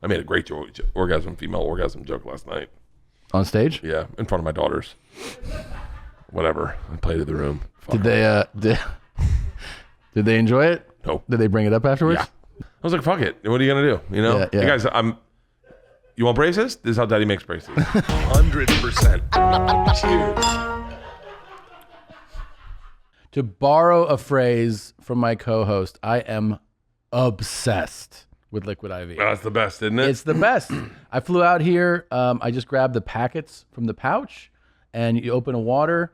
I made a great female orgasm joke last night. On stage? Yeah, in front of my daughters. Whatever. I played in the room. Did they enjoy it? No. Did they bring it up afterwards? Yeah. I was like, fuck it. What are you going to do? You know? Yeah. Hey guys, you want braces? This is how Daddy makes braces. 100%. Cheers. To borrow a phrase from my co-host, I am obsessed with Liquid IV. That's the best, isn't it? It's the best. I flew out here. I just grabbed the packets from the pouch, and you open a water,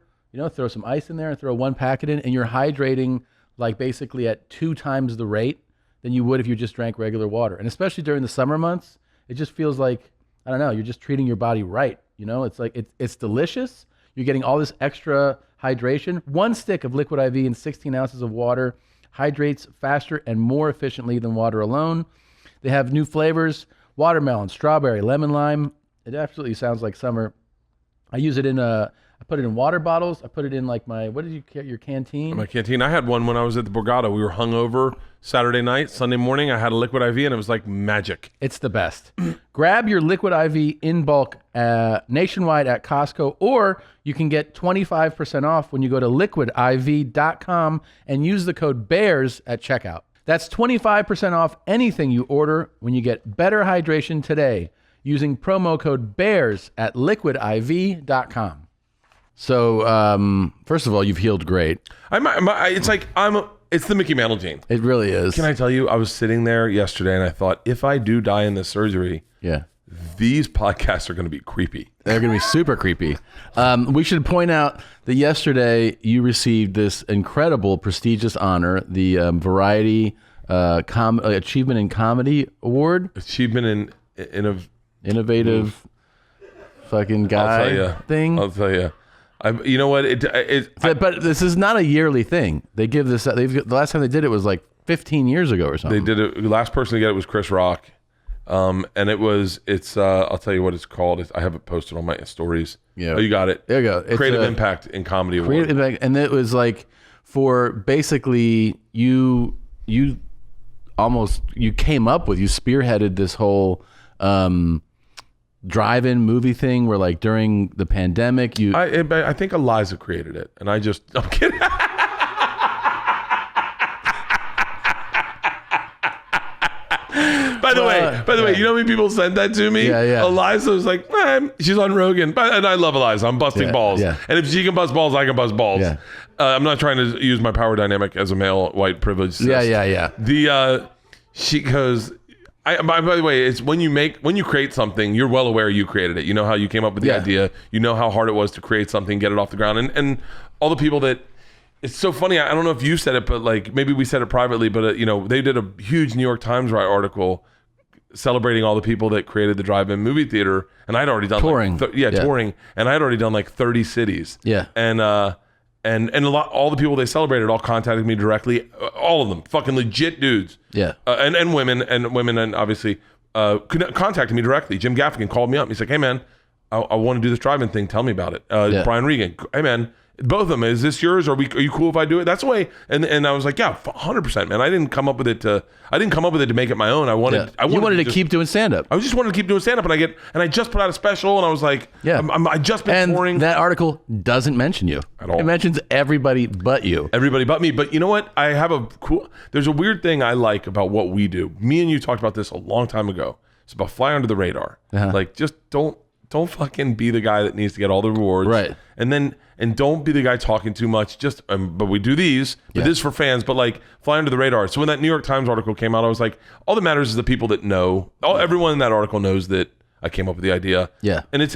throw some ice in there and throw one packet in, and you're hydrating like basically at 2 times the rate than you would if you just drank regular water. And especially during the summer months, it just feels like, I don't know, you're just treating your body right. It's like, it's delicious. You're getting all this extra hydration. 1 stick of Liquid IV and 16 ounces of water hydrates faster and more efficiently than water alone. They have new flavors: watermelon, strawberry, lemon, lime. It absolutely sounds like summer. I use it I put it in water bottles. I put it in like your canteen? My canteen. I had one when I was at the Borgata. We were hungover Saturday night, Sunday morning. I had a Liquid IV and it was like magic. It's the best. Grab your Liquid IV in bulk nationwide at Costco, or you can get 25% off when you go to liquidiv.com and use the code BEARS at checkout. That's 25% off anything you order when you get better hydration today using promo code BEARS at liquidiv.com. So, first of all, you've healed great. It's the Mickey Mantle gene. It really is. Can I tell you, I was sitting there yesterday and I thought, if I do die in this surgery, these podcasts are going to be creepy. They're going to be super creepy. We should point out that yesterday you received this incredible, prestigious honor, the Variety Achievement in Comedy Award. Achievement in Innovative fucking guy thing. I'll tell you. You know what? But this is not a yearly thing. They give this. The last time they did it was like 15 years ago or something. They did it. The last person to get it was Chris Rock, and it's. I'll tell you what it's called. I have it posted on my stories. Yeah. Oh, you got it. There you go. It's Creative Impact in Comedy Award. Creative Impact, and it was like for basically you spearheaded this whole drive-in movie thing where like during the pandemic I think Eliza created it, and I'm kidding. By the way, you know how many people sent that to me? Yeah. Eliza was like, she's on Rogan, and I love Eliza. I'm busting balls, and if she can bust balls, I can bust balls. Yeah. I'm not trying to use my power dynamic as a male white privileged cis. Yeah. She goes. By the way, it's when you create something, you're well aware you created it. You know how you came up with the idea. You know how hard it was to create something, get it off the ground, and all the people that. It's so funny. I don't know if you said it, but like maybe we said it privately. But they did a huge New York Times article celebrating all the people that created the drive-in movie theater, and I'd already done touring. Touring, and I had already done like 30 cities. Yeah, and all the people they celebrated all contacted me directly. All of them, fucking legit dudes. Yeah, and women, and obviously contacted me directly. Jim Gaffigan called me up. He's like, "Hey man, I want to do this drive-in thing. Tell me about it." Brian Regan, "Hey man, both of them. Is this yours? Are you cool if I do it?" That's the way. And I was like, "Yeah, 100%, man. I didn't come up with it to make it my own. I wanted to keep doing stand-up. I just wanted to keep doing stand-up, and I just put out a special, and I was like, I just been touring. That article doesn't mention you at all. It mentions everybody but you. Everybody but me. But you know what? There's a weird thing I like about what we do. Me and you talked about this a long time ago. It's about fly under the radar. Uh-huh. Like, just don't fucking be the guy that needs to get all the rewards. Right. And don't be the guy talking too much. Just, but we do these. But this is for fans. But like, fly under the radar. So when that New York Times article came out, I was like, all that matters is the people that know. Everyone in that article knows that I came up with the idea. Yeah. And it's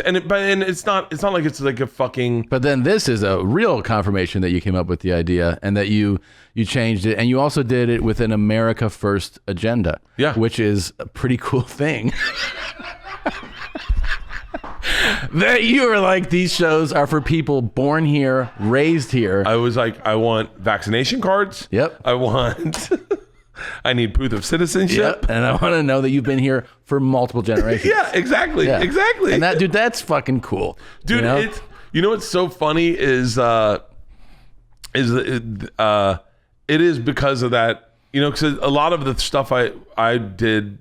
not like it's like a fucking. But then this is a real confirmation that you came up with the idea and that you changed it, and you also did it with an America First agenda. Yeah. Which is a pretty cool thing. That you were like, these shows are for people born here, raised here. I was like, I want vaccination cards. Yep. I need proof of citizenship. Yep. And I want to know that you've been here for multiple generations. Yeah, exactly. Yeah. Exactly. And that's fucking cool. Dude, you know what's so funny is it is because of that, because a lot of the stuff I did,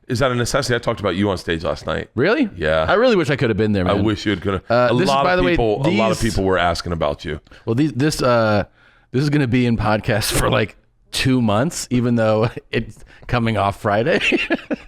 is that a necessity? I talked about you on stage last night. Really? Yeah. I really wish I could have been there, man. I wish you had could have. A lot of people were asking about you. Well, this is going to be in podcast for like 2 months, even though it's coming off Friday.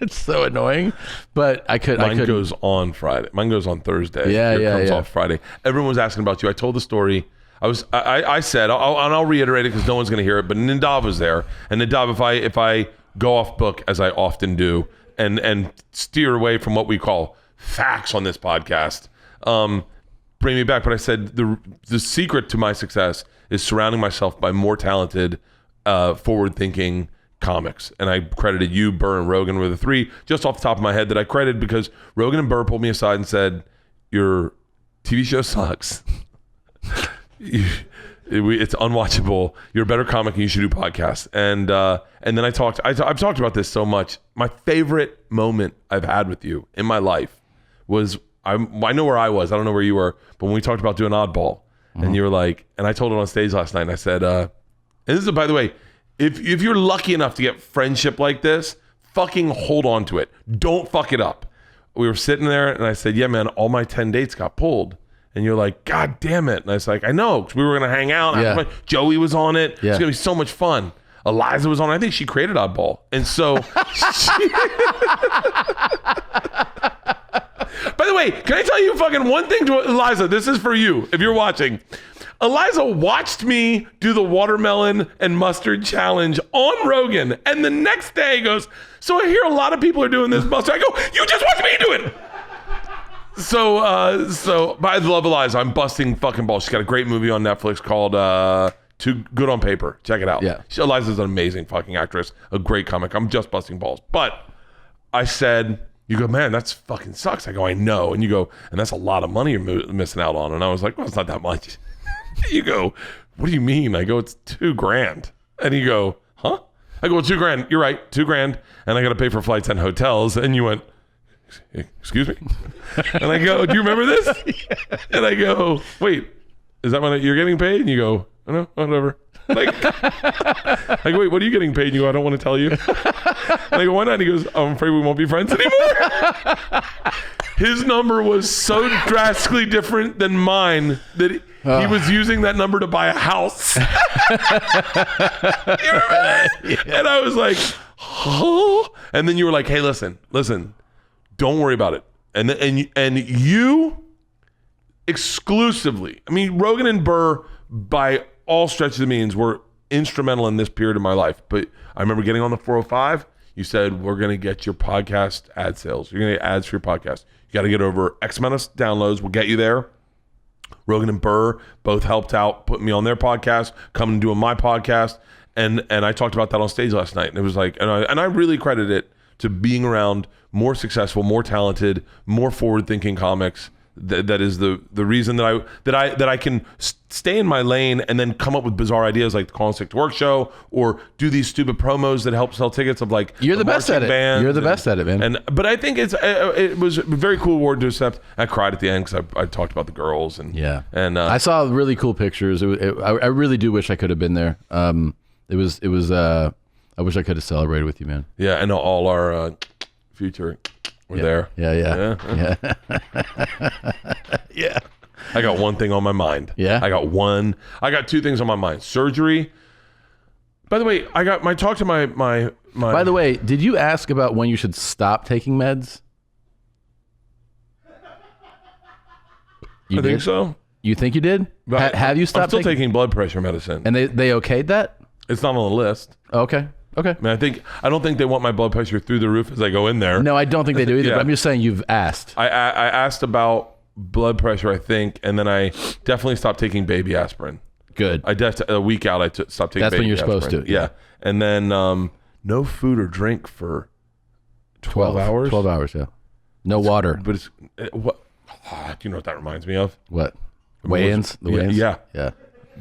It's so annoying, but Mine goes on Friday. Mine goes on Thursday. Yeah, comes off Friday. Everyone was asking about you. I told the story. I said, I'll reiterate it because no one's going to hear it. But Nadav was there, and Nadav, if I go off book as I often do, and steer away from what we call facts on this podcast, bring me back. But I said the secret to my success is surrounding myself by more talented, forward-thinking comics. And I credited you, Burr, and Rogan were the three just off the top of my head that I credited because Rogan and Burr pulled me aside and said, your TV show sucks. It's unwatchable. You're a better comic and you should do podcasts. And then I've talked about this so much. My favorite moment I've had with you in my life was, I know where I was. I don't know where you were, but when we talked about doing Oddball, and you were like, and I told it on stage last night, and I said, and this is, by the way, if you're lucky enough to get friendship like this, fucking hold on to it. Don't fuck it up. We were sitting there, and I said, yeah, man, all my 10 dates got pulled. And you're like, God damn it. And I was like, I know, because we were going to hang out. Yeah. Joey was on it. Yeah. It's going to be so much fun. Eliza was on it. I think she created Oddball. And so... By the way, can I tell you fucking one thing to Eliza? This is for you, if you're watching. Eliza watched me do the watermelon and mustard challenge on Rogan. And the next day goes, so I hear a lot of people are doing this mustard. I go, you just watch me do it. But I love Eliza. I'm busting fucking balls. She's got a great movie on Netflix called Too Good on Paper. Check it out. Yeah. Eliza's an amazing fucking actress, a great comic. I'm just busting balls. But I said, you go, man, that's fucking sucks. I go, I know. And you go, and that's a lot of money you're missing out on. And I was like, well, it's not that much. You go, what do you mean? I go, it's $2,000. And you go, huh? I go, well, $2,000. You're right, $2,000. And I got to pay for flights and hotels. And you went, excuse me? And I go, do you remember this? Yeah. And I go, wait, is that when you're getting paid? And you go, oh, no, whatever. Like, I go, wait, what are you getting paid? And you go, I don't want to tell you. And I go, why not? And he goes, I'm afraid we won't be friends anymore. His number was so drastically different than mine that he was using that number to buy a house. You remember that? Yeah. And I was like, oh. And then you were like, hey, listen, don't worry about it. And you exclusively, I mean, Rogan and Burr, by all stretches of means, were instrumental in this period of my life. But I remember getting on the 405. You said, we're going to get your podcast ad sales. You're going to get ads for your podcast. You got to get over X amount of downloads. We'll get you there. Rogan and Burr both helped out, putting me on their podcast, coming and doing my podcast. And I talked about that on stage last night. And it was like, and I really credit it to being around more successful, more talented, more forward-thinking comics. That is the reason that I can stay in my lane and then come up with bizarre ideas like the Call and Stick to Work show, or do these stupid promos that help sell tickets of like you're the best at it. You're the best at it, man. But I think it was a very cool award to accept. I cried at the end because I talked about the girls and I saw really cool pictures. I really do wish I could have been there. It was I wish I could have celebrated with you, man. Yeah, and all our future. We're there. Yeah. Yeah. I got one thing on my mind. Yeah. I got two things on my mind. Surgery. By the way, I talked to my By the way, did you ask about when you should stop taking meds? I think so. You think you did? Have you stopped? I'm still taking blood pressure medicine. And they okayed that? It's not on the list. Okay. I mean, I don't think they want my blood pressure through the roof as I go in there. No, I don't think they do either. Yeah. But I'm just saying you've asked. I asked about blood pressure, I think, and then I definitely stopped taking baby aspirin. Good. A week out, I stopped taking. That's baby when you're aspirin. supposed to. Yeah, and then no food or drink for 12 hours. 12 hours, yeah. No water. But it's what? Do you know what that reminds me of? What? Weigh-ins? The weigh-ins? Yeah. Yeah.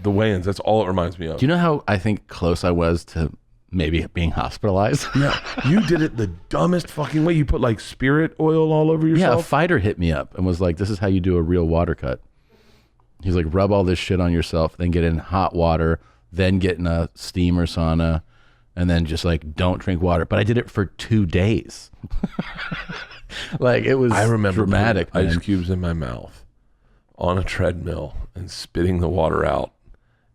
The weigh-ins. That's all it reminds me of. Do you know how I think close I was to maybe being hospitalized? Yeah. You did it the dumbest fucking way. You put like spirit oil all over yourself. Yeah, a fighter hit me up and was like, this is how you do a real water cut. He's like, rub all this shit on yourself, then get in hot water, then get in a steam or sauna, and then just like don't drink water. But I did it for 2 days. Like it was I remember dramatic. putting ice cubes in my mouth on a treadmill and spitting the water out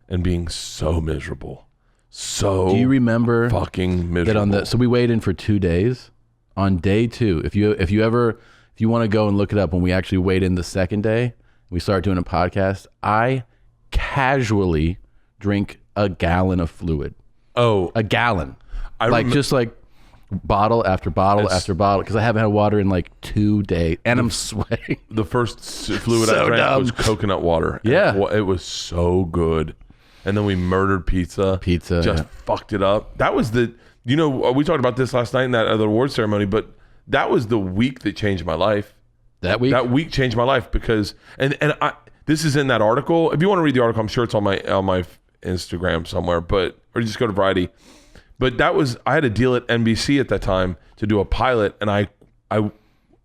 and being so miserable. So do you remember fucking miserable. that so we weighed in for 2 days. On day 2, if you want to go and look it up, when we actually weighed in the second day, we started doing a podcast, I casually drink a gallon of fluid. Oh, a gallon. Just like bottle after bottle after bottle, because I haven't had water in like 2 days and I'm sweating. The first fluid I drank was coconut water. Yeah. It was so good. And then we murdered pizza. Just fucked it up. That was we talked about this last night in that other award ceremony, but that was the week that changed my life. That week changed my life because, and this is in that article. If you want to read the article, I'm sure it's on my Instagram somewhere, or just go to Variety. But I had a deal at NBC at that time to do a pilot, and I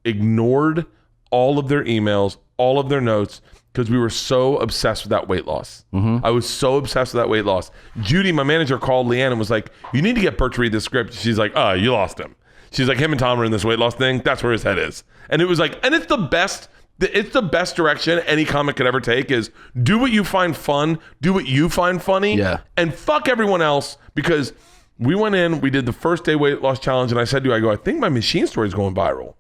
ignored all of their emails, all of their notes, because we were so obsessed with that weight loss. Mm-hmm. I was so obsessed with that weight loss. Judy, my manager, called Leanne and was like, you need to get Bert to read this script. She's like, you lost him. She's like, him and Tom are in this weight loss thing. That's where his head is. And it was like, and it's the best direction any comic could ever take is do what you find fun, do what you find funny, and fuck everyone else. Because we went in, we did the first day weight loss challenge, and I said to you, I think my machine story is going viral.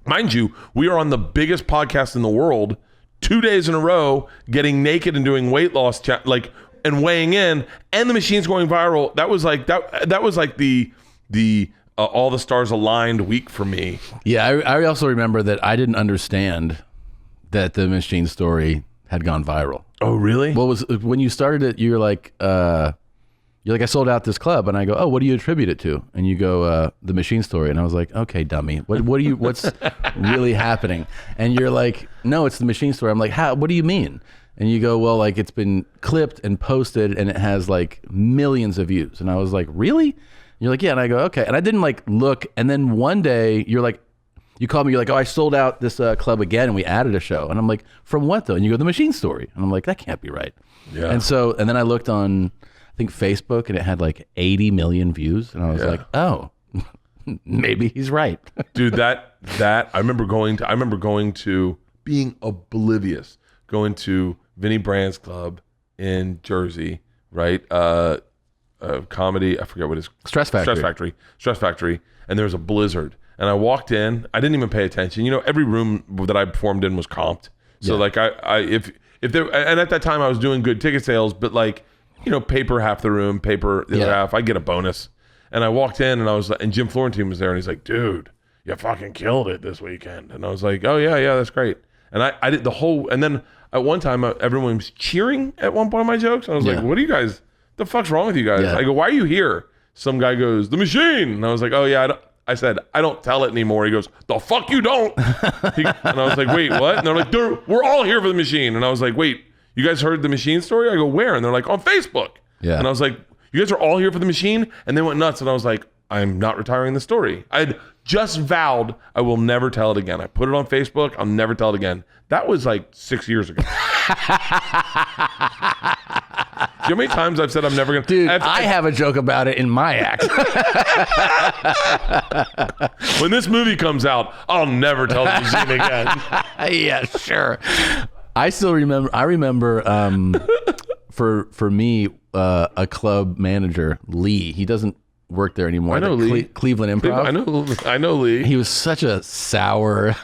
Mind you, we are on the biggest podcast in the world 2 days in a row, getting naked and doing weight loss and weighing in, and the machine's going viral. That was like the all the stars aligned week for me. Yeah, I also remember that I didn't understand that the machine story had gone viral. Oh, really? Well, when you started it, you're like, I sold out this club, and I go, oh, what do you attribute it to? And you go, the machine story, and I was like, okay, dummy, what's really happening? And you're like, no, it's the machine story. I'm like, how? What do you mean? And you go, well, like it's been clipped and posted, and it has like millions of views. And I was like, really? And you're like, yeah. And I go, okay. And I didn't like look. And then one day, you're like, you called me. You're like, oh, I sold out this club again, and we added a show. And I'm like, from what though? And you go, the machine story. And I'm like, that can't be right. Yeah. And then I looked on, I think Facebook, and it had like 80 million views, and I was like, oh, maybe he's right. Dude, that I remember going to being oblivious, going to Vinnie Brand's club in Jersey, right? Comedy, I forget what it is. Stress Factory, and there was a blizzard, and I walked in, I didn't even pay attention. Every room that I performed in was comped, so like if there, and at that time I was doing good ticket sales, but like, paper half the room, paper the other half, I get a bonus. And I walked in, and Jim Florentine was there, and he's like, dude, you fucking killed it this weekend. And I was like, oh yeah, that's great. And I did the whole, and then at one time, everyone was cheering at one point of my jokes. And I was like, what are you guys, the fuck's wrong with you guys? I go, why are you here? Some guy goes, the machine. And I was like, oh yeah, I said, I don't tell it anymore. He goes, the fuck you don't. And I was like, wait, what? And they're like, we're all here for the machine. And I was like, wait, you guys heard the machine story? I go, where? And they're like, on Facebook. Yeah. And I was like, you guys are all here for the machine? And they went nuts. And I was like, I'm not retiring the story. I'd just vowed I will never tell it again. I put it on Facebook. I'll never tell it again. That was like 6 years ago. Do you know how many times I've said I'm never going to... Dude, I have a joke about it in my act. When this movie comes out, I'll never tell the machine again. Yeah, sure. I remember for me, a club manager, Lee, he doesn't work there anymore. I know Lee. Cleveland Improv. I know Lee. He was such a sour,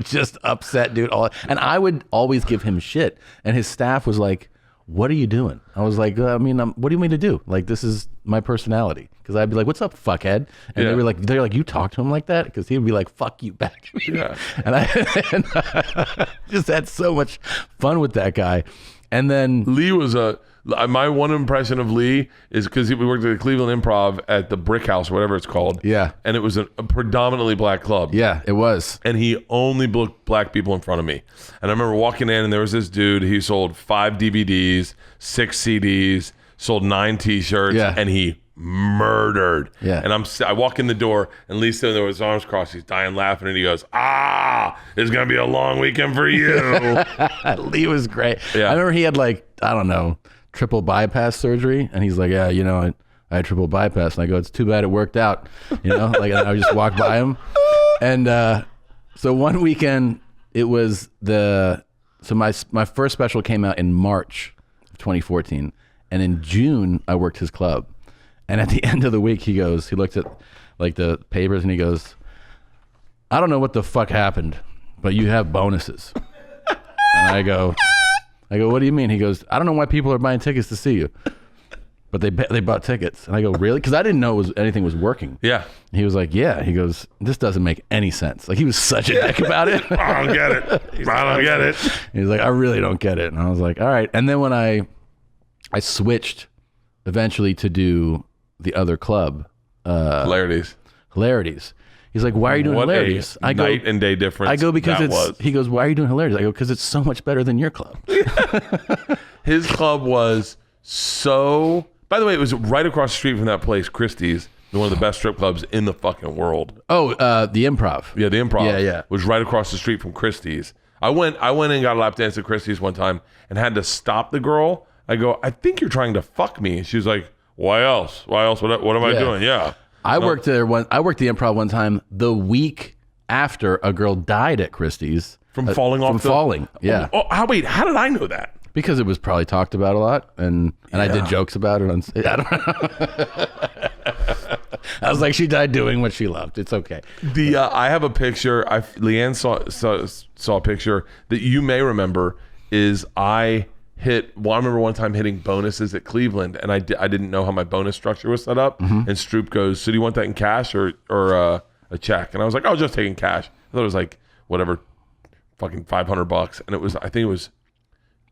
just upset dude. And I would always give him shit. And his staff was like, what are you doing? I was like, what do you mean to do? Like, this is my personality. Because I'd be like, what's up, fuckhead? And they're like, you talk to him like that? Because he'd be like, fuck you back. Yeah. And I just had so much fun with that guy. And then Lee was my one impression of Lee is because we worked at the Cleveland Improv at the Brick House or whatever it's called. Yeah. And it was a predominantly black club. Yeah, it was. And he only booked black people in front of me. And I remember walking in, and there was this dude. He sold 5 DVDs, 6 CDs, sold 9 T-shirts, and he murdered. Yeah. And I walk in the door, and Lee's sitting there with his arms crossed. He's dying laughing, and he goes, it's going to be a long weekend for you. Lee was great. Yeah. I remember he had triple bypass surgery, and he's like, I I had triple bypass. And I go, it's too bad it worked out. You know, like I would just walk by him. And so one weekend, it was my first special came out in March of 2014. And in June, I worked his club. And at the end of the week, he looked at like the papers and he goes, I don't know what the fuck happened, but you have bonuses. And I go, what do you mean? He goes, I don't know why people are buying tickets to see you, but they bought tickets. And I go, really? Because I didn't know anything was working. Yeah. And he was like, yeah. He goes, this doesn't make any sense. Like he was such a dick about it. I don't get it. I don't get it. He's like, I really don't get it. And I was like, all right. And then when I switched eventually to do the other club, Hilarities. He's like, why are you doing hilarities? I go, night and day difference. I go, because he goes, why are you doing hilarities? I go, because it's so much better than your club. His club was so, by the way, it was right across the street from that place, Christie's, one of the best strip clubs in the fucking world. Oh, the Improv. Yeah, the Improv. Yeah. Was right across the street from Christie's. I went and got a lap dance at Christie's one time and had to stop the girl. I go, I think you're trying to fuck me. And she was like, why else? What am I doing? Yeah. I worked the Improv one time the week after a girl died at Christie's from falling off. Yeah. How did I know that? Because it was probably talked about a lot, and I did jokes about it. I don't know. I was like, she died doing what she loved. It's okay. I have a picture. Leanne saw a picture that you may remember. I remember one time hitting bonuses at Cleveland, and I didn't know how my bonus structure was set up. Mm-hmm. And Stroop goes, so do you want that in cash or a check? And I was like, just taking cash. I thought it was like whatever, fucking $500, and I think it was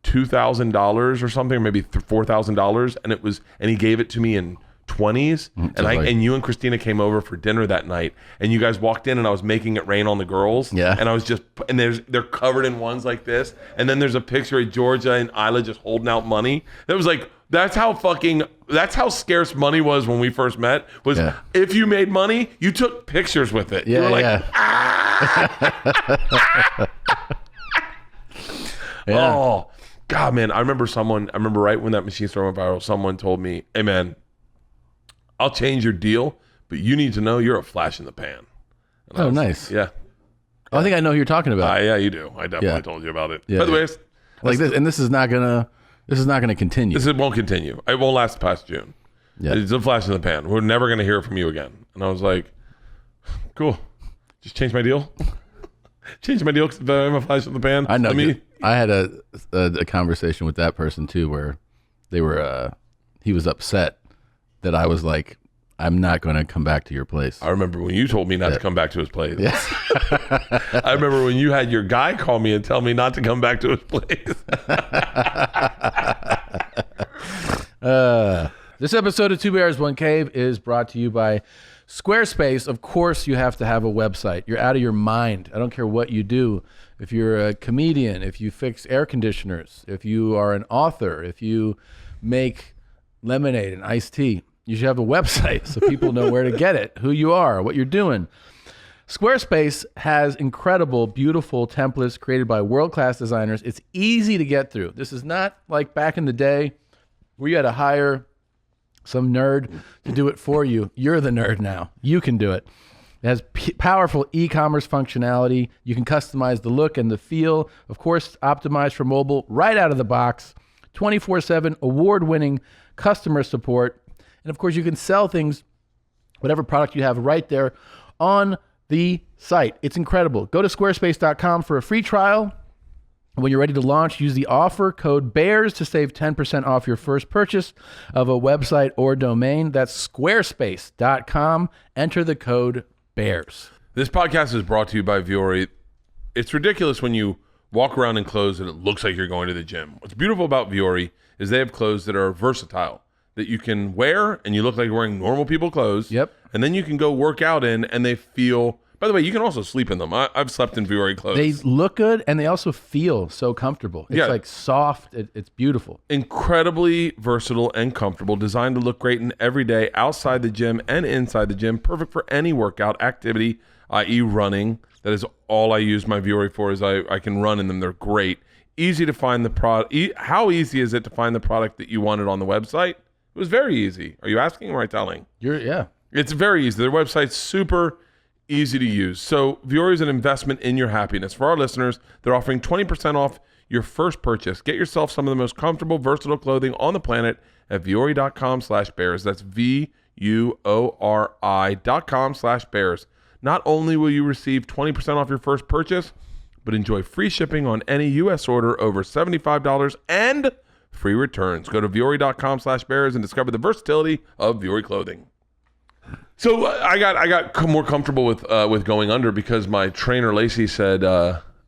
$2,000 or something, or maybe $4,000, and he gave it to me in 20s, and you and Christina came over for dinner that night, and you guys walked in, and I was making it rain on the girls, and I was just, and they're covered in ones like this, and then there's a picture of Georgia and Isla just holding out money. That was like, that's how scarce money was when we first met. If you made money, you took pictures with it. You were like, Oh God, man! I remember right when that machine started went viral, someone told me, "Hey, man, I'll change your deal, but you need to know you're a flash in the pan." And nice. Yeah. I think I know who you're talking about. Yeah, you do. I definitely told you about it. Yeah, By the way, this is not gonna continue. This won't continue. It won't last past June. Yeah. It's a flash in the pan. We're never gonna hear from you again. And I was like, cool. Just change my deal. Change my deal because I'm a flash in the pan. I know. I had a conversation with that person too, where he was upset that I was like, I'm not going to come back to your place. I remember when you told me not to come back to his place. Yeah. I remember when you had your guy call me and tell me not to come back to his place. This episode of Two Bears, One Cave is brought to you by Squarespace. Of course, you have to have a website. You're out of your mind. I don't care what you do. If you're a comedian, if you fix air conditioners, if you are an author, if you make lemonade and iced tea, you should have a website so people know where to get it, who you are, what you're doing. Squarespace has incredible, beautiful templates created by world-class designers. It's easy to get through. This is not like back in the day where you had to hire some nerd to do it for you. You're the nerd now. You can do it. It has powerful e-commerce functionality. You can customize the look and the feel. Of course, optimized for mobile right out of the box. 24/7 award-winning customer support. And of course, you can sell things, whatever product you have right there on the site. It's incredible. Go to squarespace.com for a free trial. When you're ready to launch, use the offer code BEARS to save 10% off your first purchase of a website or domain. That's squarespace.com. Enter the code BEARS. This podcast is brought to you by Viori. It's ridiculous when you walk around in clothes and it looks like you're going to the gym. What's beautiful about Viori is they have clothes that are versatile, that you can wear and you look like you're wearing normal people clothes. Yep. And then you can go work out in and they feel, by the way, you can also sleep in them. I've slept in Viori clothes. They look good and they also feel so comfortable. It's like soft. It's beautiful. Incredibly versatile and comfortable, designed to look great in every day, outside the gym and inside the gym. Perfect for any workout activity, i.e. running. That is all I use my Viori for, is I can run in them. They're great. Easy to find the product. How easy is it to find the product that you wanted on the website? It was very easy. Are you asking or am I telling? Yeah. It's very easy. Their website's super easy to use. So Viori is an investment in your happiness. For our listeners, they're offering 20% off your first purchase. Get yourself some of the most comfortable, versatile clothing on the planet at Viori.com/bears. That's VUORI.com/bears. Not only will you receive 20% off your first purchase, but enjoy free shipping on any U.S. order over $75 and free returns. Go to Viori.com/bears and discover the versatility of Viori clothing. So I got more comfortable with going under because my trainer Lacey said,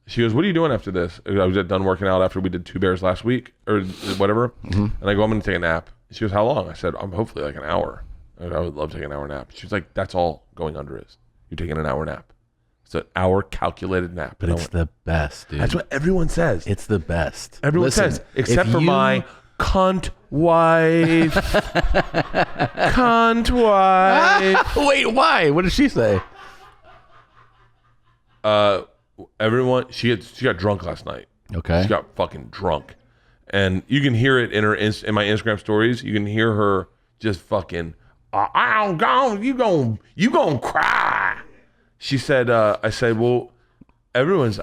she goes, "What are you doing after this?" I was done working out after we did 2 bears last week or whatever. Mm-hmm. And I go, "I'm going to take a nap." She goes, "How long?" I said, "I'm hopefully like an hour." I would love taking an hour nap. She was like, "That's all going under is. You're taking an hour nap." It's an hour calculated nap. But it's the best, dude. That's what everyone says. It's the best. Everyone says, except for my cunt wife. Cunt wife. Wait, why? What did she say? Everyone, she got drunk last night. Okay. She got fucking drunk. And you can hear it in my Instagram stories. You can hear her just fucking, I'm gone. You gon' cry. She said, I said, well, everyone's,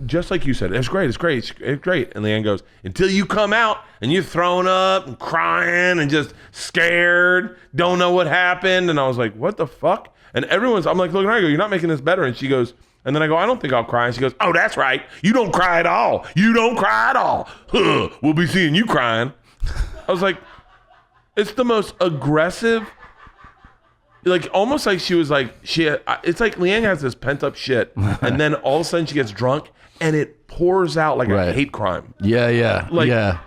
just like you said, it's great. And Leanne goes, until you come out and you're throwing up and crying and just scared, don't know what happened. And I was like, what the fuck? And I'm like, look, and I go, you're not making this better. And she goes, and then I go, I don't think I'll cry. And she goes, oh, that's right. You don't cry at all. You don't cry at all. Huh, we'll be seeing you crying. I was like, it's the most aggressive, like almost like she was like, it's like Leanne has this pent up shit. And then all of a sudden she gets drunk and it pours out like a hate crime. Yeah. Like, yeah.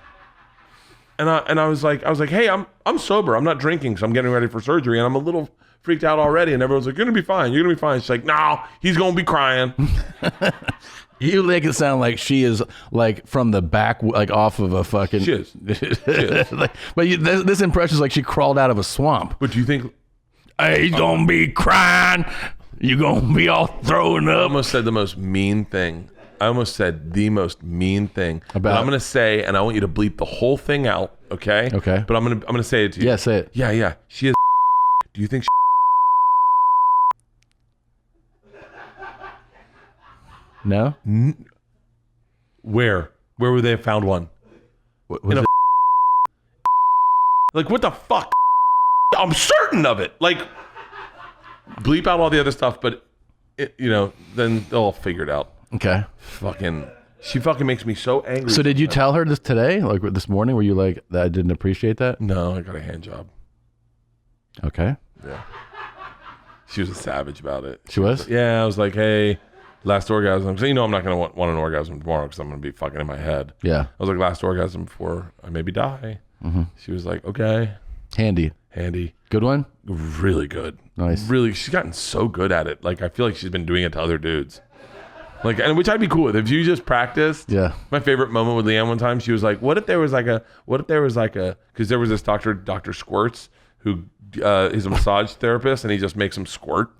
And I was like, hey, I'm sober. I'm not drinking. So I'm getting ready for surgery. And I'm a little freaked out already. And everyone's like, you're going to be fine. You're going to be fine. She's like, no, he's going to be crying. You make it sound like she is like from the back, like off of a fucking. She is. Like, but this impression is like she crawled out of a swamp. But do you think? Hey, he's going to be crying. You're going to be all throwing up. I almost said the most mean thing. But I'm going to say, and I want you to bleep the whole thing out, okay? Okay. But I'm going to say it to you. Yeah, say it. Yeah. She is. Do you think No? Where would they have found one? Was like, what the fuck? I'm certain of it. Like, bleep out all the other stuff, but, then they'll all figure it out. Okay. She fucking makes me so angry. So did you tell her this today? Like this morning? Were you like, that I didn't appreciate that? No, I got a hand job. Okay. Yeah. She was a savage about it. She was? Yeah, I was like, hey, last orgasm. So I'm not going to want an orgasm tomorrow because I'm going to be fucking in my head. Yeah. I was like, last orgasm before I maybe die. Mm-hmm. She was like, okay. Handy. Good one? Really good. Nice. Really, she's gotten so good at it. Like, I feel like she's been doing it to other dudes. Like, and which I'd be cool with if you just practiced. Yeah. My favorite moment with Leanne one time, she was like, what if there was like a, because there was this Dr. Squirts, who is a massage therapist, and he just makes them squirt.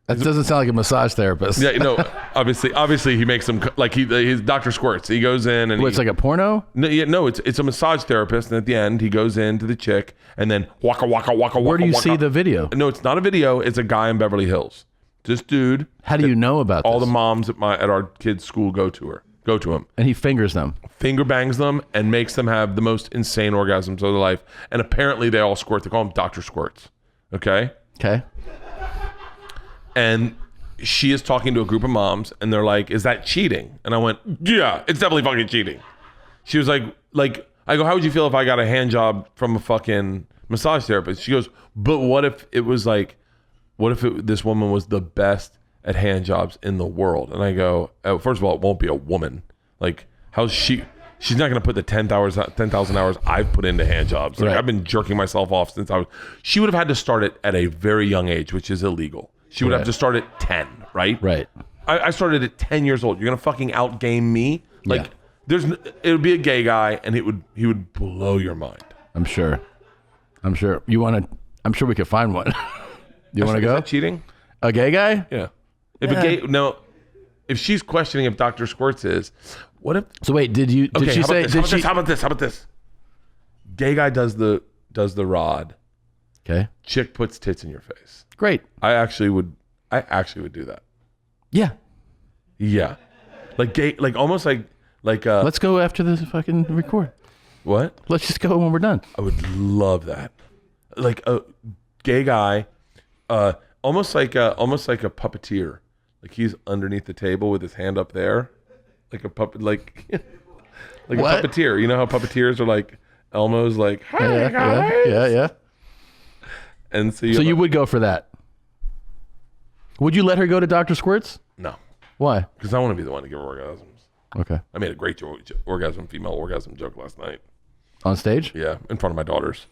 That doesn't sound like a massage therapist. Yeah, no, obviously he makes them, like he's Dr. Squirts. He goes in and it's like a porno? No, it's a massage therapist, and at the end he goes into the chick and then waka waka waka. Where do you waka. see the video? No, it's not a video. It's a guy in Beverly Hills. This dude. How do you know about all this? the moms at our kids' school go to him, and he fingers them, finger bangs them, and makes them have the most insane orgasms of their life. And apparently they all squirt. They call him Dr. Squirts. Okay. And she is talking to a group of moms, and they're like, is that cheating? And I went, yeah, it's definitely fucking cheating. She was like, I go, how would you feel if I got a hand job from a fucking massage therapist? She goes, but what if it was like, this woman was the best at hand jobs in the world? And I go, first of all, it won't be a woman. Like, how's she's not going to put the 10,000 hours I've put into hand jobs. Like, right. I've been jerking myself off since she would have had to start it at a very young age, which is illegal. She would have to start at 10, right? Right. I started at 10 years old. You're going to fucking outgame me? Like, it would be a gay guy, and he would blow your mind. I'm sure. I'm sure we could find one. You want to go? Is that cheating? A gay guy? Yeah. If she's questioning if Dr. Squirts is, what if? So wait, did she say? How about this? Gay guy does the does the rod. Okay. Chick puts tits in your face. Great. I actually would do that. Yeah. Yeah. Like gay, like almost like Let's go after this fucking record. what? Let's just go when we're done. I would love that. Like a gay guy, almost like a puppeteer. Like he's underneath the table with his hand up there, like a puppet, like a puppeteer. You know how puppeteers are like Elmo's, like hi guys. Yeah. And so you would go for that. Would you let her go to Dr. Squirts? No, Why? because I want to be the one to give her orgasms. Okay. I made a great female orgasm joke last night. On stage? Yeah, in front of my daughters.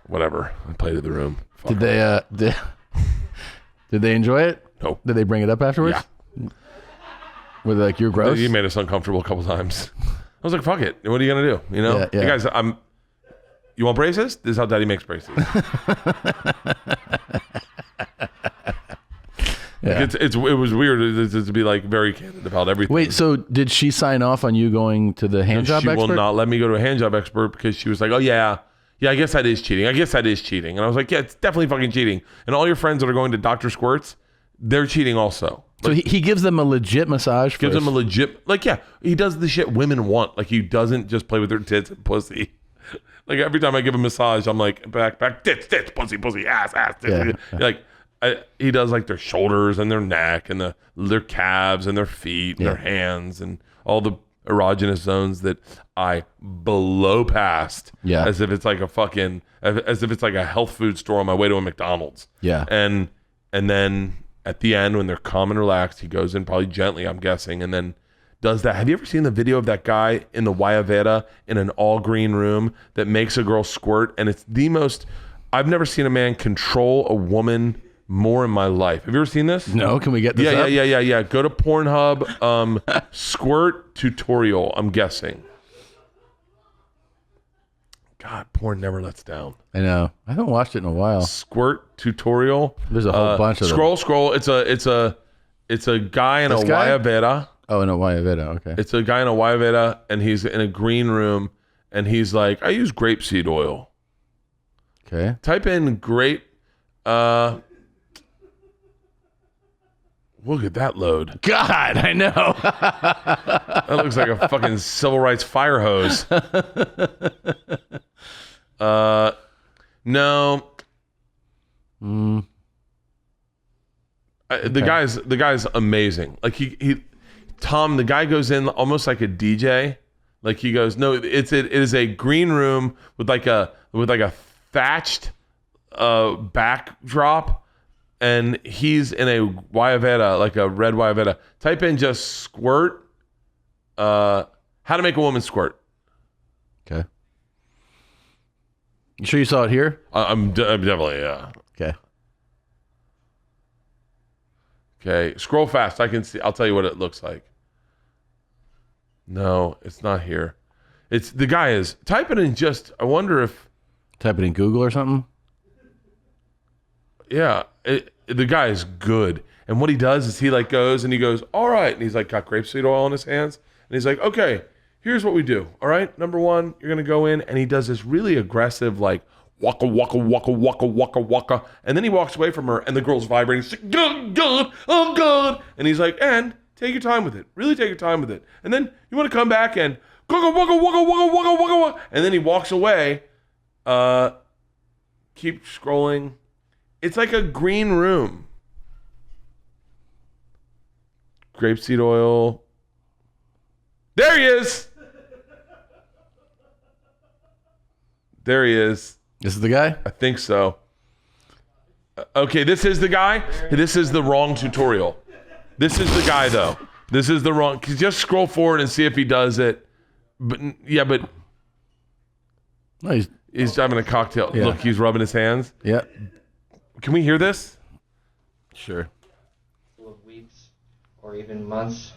Whatever. I played in the room. Fuck Did they did they enjoy it? Nope. Did they bring it up afterwards? Yeah. Were they like, you're gross? You made us uncomfortable a couple times. I was like, fuck it. What are you gonna do? You know? Yeah. Hey guys, you want braces? This is how Daddy makes braces. Yeah. Like it was weird to be like very candid about everything. Wait, so did she sign off on you going to the hand job expert? She will not let me go to a hand job expert because she was like, oh yeah, I guess that is cheating. And I was like, yeah, it's definitely fucking cheating. And all your friends that are going to Dr. Squirts, they're cheating also. So he gives them a legit massage first. Gives them a legit, like, yeah, he does the shit women want. Like, he doesn't just play with their tits and pussy. Like, every time I give a massage, I'm like, back, tits, pussy, ass, tits. Yeah. Like, he does like their shoulders and their neck and their calves and their feet and their hands and all the erogenous zones that I blow past as if it's like a health food store on my way to a McDonald's. Yeah. And then at the end, when they're calm and relaxed, he goes in probably gently, I'm guessing, and then does that. Have you ever seen the video of that guy in the Wayaveda in an all green room that makes a girl squirt? And it's the most, I've never seen a man control a woman more in my life. Have you ever seen this? No, can we get this up? Yeah. Go to Pornhub, squirt tutorial, I'm guessing. God, porn never lets down. I know. I haven't watched it in a while. Squirt tutorial. There's a whole bunch of them. Scroll. It's a guy in Wayaveda. Oh, in a Wayaveda, okay. It's a guy in a Wayaveda, and he's in a green room, and he's like, I use grapeseed oil. Okay. Type in look at that load. God, I know. That looks like a fucking civil rights fire hose. No. The guy's amazing. Like Tom, the guy goes in almost like a DJ. Like he goes, no, it is a green room with like a thatched backdrop. And he's in a Wayaveda, like a red Wayaveda. Type in just squirt. How to make a woman squirt. Okay. You sure you saw it here? I'm definitely, yeah. Okay. Okay. Scroll fast. I can see. I'll tell you what it looks like. No, it's not here. It's the guy is. Type it in just. I wonder if. Type it in Google or something. Yeah, the guy is good. And what he does is he like goes and he goes, all right. And he's like got grapeseed oil in his hands. And he's like, okay, here's what we do. All right, number one, you're going to go in. And he does this really aggressive like waka, waka, waka, waka, waka, waka. And then he walks away from her and the girl's vibrating. She's like, good, oh, good. And he's like, and take your time with it. Really take your time with it. And then you want to come back and waka, waka, waka, waka, waka, waka, waka. And then he walks away. Keep scrolling. It's like a green room. Grapeseed oil. There he is. There he is. This is the guy? I think so. Okay, this is the guy. This is the wrong tutorial. This is the guy, though. This is the wrong. Just scroll forward and see if he does it. But no, he's having a cocktail. Yeah. Look, he's rubbing his hands. Yeah. Can we hear this? Sure. Of weeks or even months,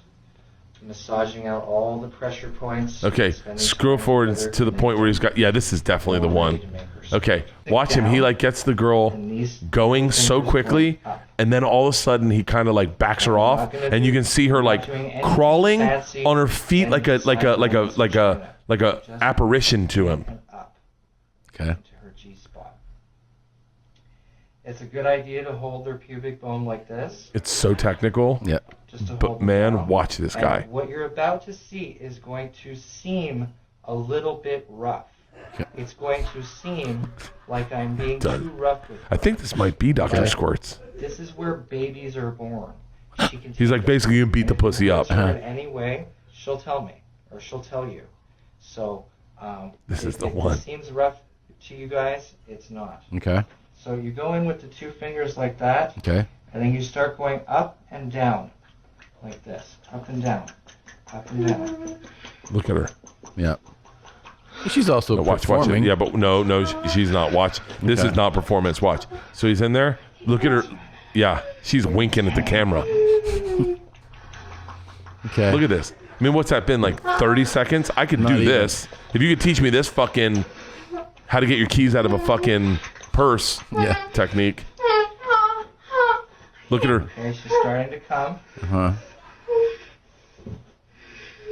massaging out all the pressure points. Okay, scroll forward to the point where he's got. Yeah, this is definitely the one. Okay, watch him. He like gets the girl going so quickly, and then all of a sudden he kind of like backs her off, and you can see her like crawling on her feet like a apparition to him. Okay. into her G-spot. It's a good idea to hold their pubic bone like this. It's so technical. Yeah. Just to But hold them man, down. watch this guy. And what you're about to see is going to seem a little bit rough. Okay. It's going to seem like I'm being too rough with you. I think this might be Dr. Squirts. This is where babies are born. She can He's like, basically, you beat the pussy up. in any way, she'll tell me, or she'll tell you. So, This is the if one. it seems rough to you guys, it's not. Okay. So you go in with the 2 fingers like that, Okay. and then you start going up and down, like this, up and down, up and down. Look at her. Yeah. She's also Watch it. performing. Yeah, but no, she's not. Watch. This Okay. is not performance. Watch. So he's in there. Look at her. Yeah, she's winking at the camera. Okay. Look at this. I mean, what's that been, like 30 seconds? I could do even. this. If you could teach me this fucking how to get your keys out of a fucking purse technique. Look at her. Okay, she's starting to come. Uh-huh.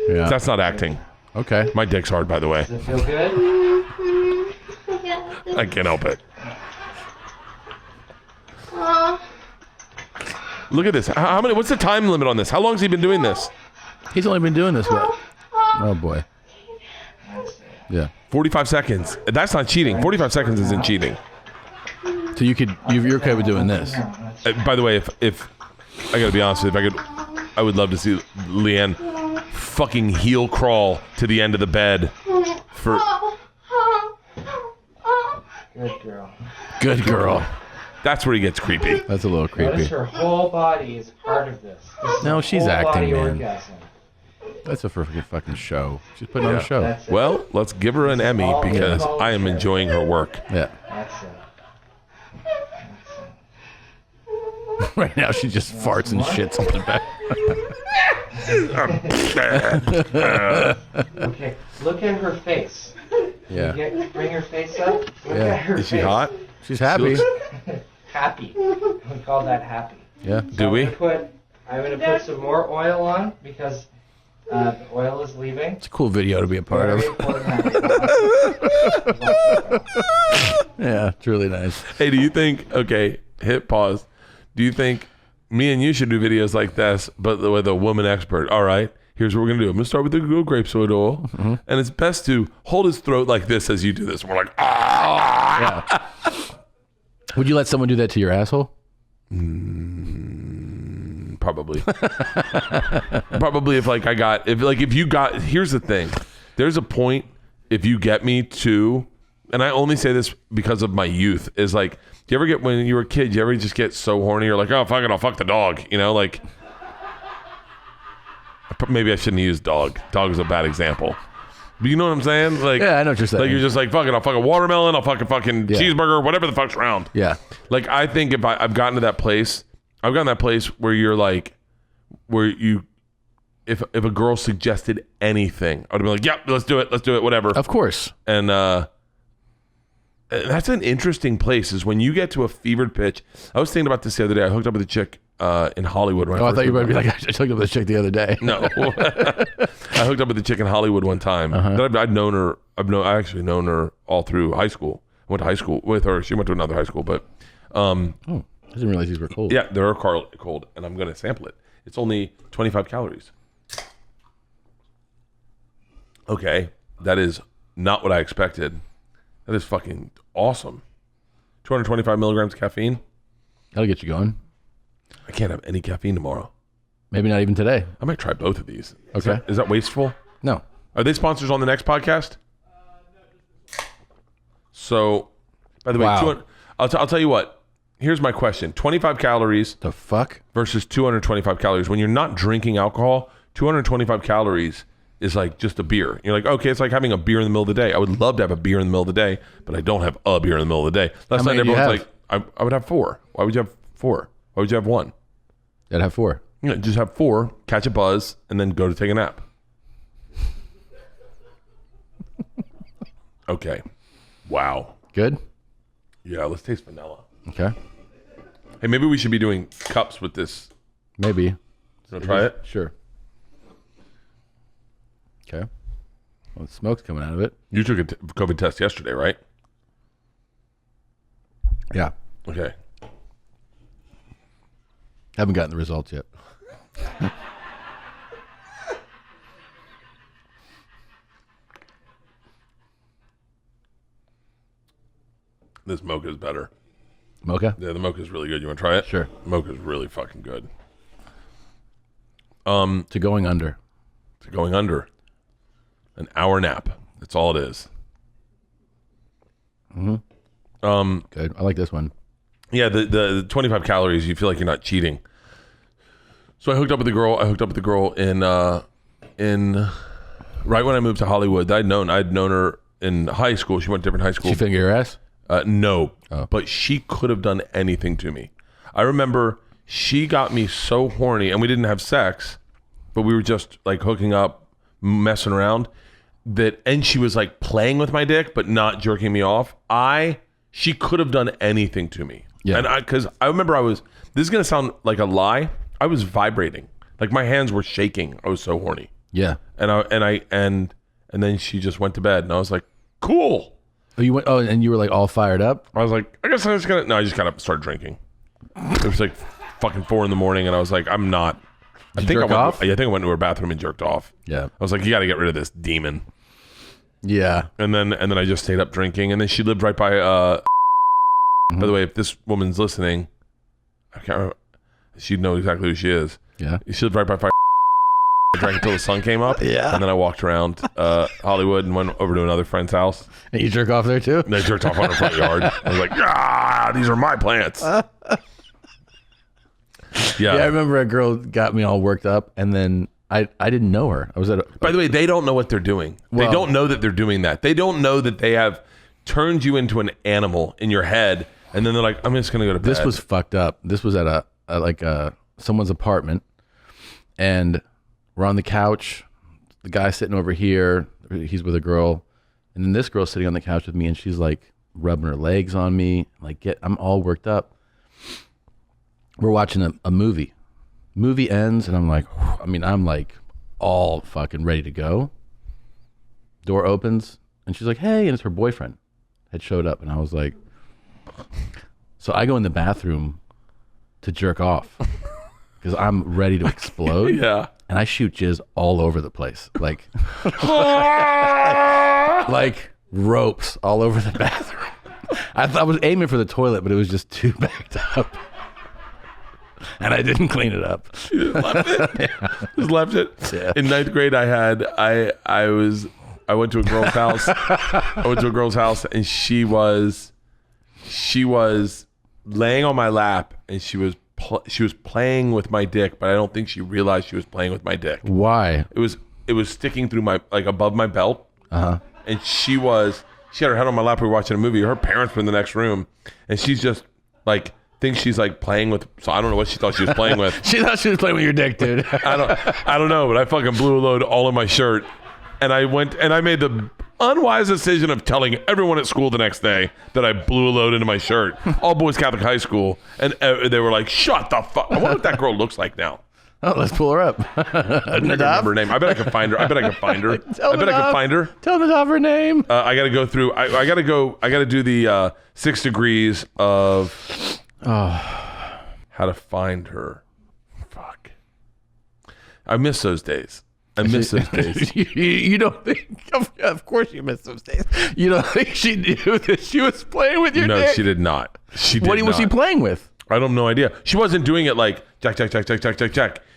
Yeah. That's not acting. Okay. My dick's hard, by the way. Does it feel good? I can't help it. Look at this. How many? What's the time limit on this? How long has he been doing this? He's only been doing this what? Oh boy. Yeah. 45 seconds. That's not cheating. 45 seconds isn't cheating. So you're okay with doing this? By the way, if I gotta be honest with you, I would love to see Leanne fucking heel crawl to the end of the bed for. Good girl. Good girl. That's where he gets creepy. That's a little creepy. Notice her whole body is part of this. This is No, a she's whole acting, body man. orgasm. That's a fucking show. She's putting on a show. That's it. Well, let's give her an Emmy because I am enjoying her work. Yeah. That's it. Right now she just farts and shits on the back. Okay, look at her face. Yeah. Bring her face up. Look Yeah. at her Is she face. hot? She's happy. Happy. We call that happy. Yeah. Do we? I'm gonna put some more oil on because the oil is leaving. It's a cool video to be a part Very of. important. Yeah, it's really nice. Hey, do you think? Okay, hit pause. Do you think me and you should do videos like this, but with a woman expert? All right. Here's what we're gonna do. I'm gonna start with the grapeseed oil, and it's best to hold his throat like this as you do this. We're like, ah. Yeah. Would you let someone do that to your asshole? Probably. Probably if you got, here's the thing. There's a point if you get me to, and I only say this because of my youth, is like, do you ever get, when you were a kid, you ever just get so horny, you're like, oh, fuck it, I'll fuck the dog. You know, like, maybe I shouldn't use dog. Dog is a bad example. But you know what I'm saying? Like, Yeah, I know what you're saying. Like, you're just like, fuck it, I'll fuck a watermelon, I'll fuck a fucking Yeah. cheeseburger, whatever the fuck's around. Yeah. Like, I think if I've gotten to that place, I've gotten that place where you're like, where you, if a girl suggested anything, I would be like, yep, let's do it, whatever. Of course. And that's an interesting place, is when you get to a fevered pitch. I was thinking about this the other day. I hooked up with a chick in Hollywood. Oh, I thought you were going to be like, I took up this chick the other day. No. I hooked up with a chick in Hollywood one time. I'd known her. I actually known her all through high school. I went to high school with her. She went to another high school, but I didn't realize these were cold. yeah, they're cold, and I'm going to sample it. It's only 25 calories. Okay, that is not what I expected. That is fucking awesome. 225 milligrams of caffeine. That'll get you going. I can't have any caffeine tomorrow. Maybe not even today. I might try both of these. Okay. Is that wasteful? No. Are they sponsors on the next podcast? So, by the way, Wow. I'll tell you what. Here's my question. 25 calories The fuck? versus 225 calories. When you're not drinking alcohol, 225 calories is like just a beer. You're like, okay, it's like having a beer in the middle of the day. I would love to have a beer in the middle of the day, but I don't have a beer in the middle of the day. Last How night many do you everyone's have? like, I would have 4. Why would you have 4? Why would you have 1? I'd have 4. You know, just have 4, catch a buzz, and then go to take a nap. Okay. Wow. Good? Yeah, let's taste vanilla. Okay. Hey, maybe we should be doing cups with this. Maybe. So try it. Sure. Okay. Well, the smoke's coming out of it. You took a COVID test yesterday, right? Yeah. Okay. Haven't gotten the results yet. This mocha is better. Mocha? Yeah, the mocha is really good. You want to try it? Sure. Mocha is really fucking good. To going under. To going under. An hour nap. That's all it is. Good. I like this one. Yeah, the 25 calories, you feel like you're not cheating. So I hooked up with the girl. in right when I moved to Hollywood. I'd known her in high school. She went to different high school. She finger your ass? No, Oh. But she could have done anything to me. I remember she got me so horny, and we didn't have sex, but we were just like hooking up, messing around. And she was like playing with my dick, but not jerking me off. She could have done anything to me. Yeah. And because I remember this is gonna sound like a lie. I was vibrating, like my hands were shaking. I was so horny. Yeah. And then she just went to bed, and I was like, cool. Oh, you went. Oh, and you were like all fired up. I was like, I guess I was gonna. No, I just kind of started drinking. It was like fucking 4 a.m, and I was like, I'm not. I think I think I went to her bathroom and jerked off. Yeah. I was like, you got to get rid of this demon. Yeah. And then I just stayed up drinking, and then she lived right by. By the way, if this woman's listening, I can't remember. She'd know exactly who she is. Yeah. She lived right by. I drank until the sun came up. Yeah. And then I walked around Hollywood and went over to another friend's house. And you jerk off there too? And I jerked off on her front yard. I was like, these are my plants. Yeah, I remember a girl got me all worked up, and then I didn't know her. I was at. By the way, they don't know what they're doing. They don't know that they're doing that. They don't know that they have turned you into an animal in your head, and then they're like, I'm just gonna go to bed. This was fucked up. This was at someone's apartment, and we're on the couch. The guy's sitting over here. He's with a girl, and then this girl's sitting on the couch with me, and she's like rubbing her legs on me. I'm all worked up. We're watching a movie. Movie ends, and I'm like all fucking ready to go. Door opens, and she's like, hey, and it's her boyfriend had showed up, and I was like, so I go in the bathroom to jerk off because I'm ready to explode. Yeah. And I shoot jizz all over the place, like ropes all over the bathroom. I was aiming for the toilet, but it was just too backed up. And I didn't clean it up. You just left it? Yeah. Just left it? Yeah. In 9th grade, I went to a girl's house. I went to a girl's house, and she was laying on my lap, and she was playing with my dick, but I don't think she realized she was playing with my dick. Why? It was sticking through my, like, above my belt. Uh-huh. And she had her head on my lap. We were watching a movie. Her parents were in the next room, and she's just like thinks she's like playing with. So I don't know what she thought she was playing with. She thought she was playing with your dick, dude. I don't know, but I fucking blew a load all in my shirt, and I went and I made the unwise decision of telling everyone at school the next day that I blew a load into my shirt. All boys Catholic high school, and they were like, "Shut the fuck!" I wonder what that girl looks like now. Oh, let's pull her up. I don't remember her name. I bet I can find her. I bet I can find her. Tell Nadav her name. I got to go through. I got to go. I got to do the 6 degrees of how to find her. Fuck. I miss those days. You don't think? Of course, you miss those days. You don't think she knew that she was playing with your dick? No, she did not. What was she playing with? I have no idea. She wasn't doing it like jack.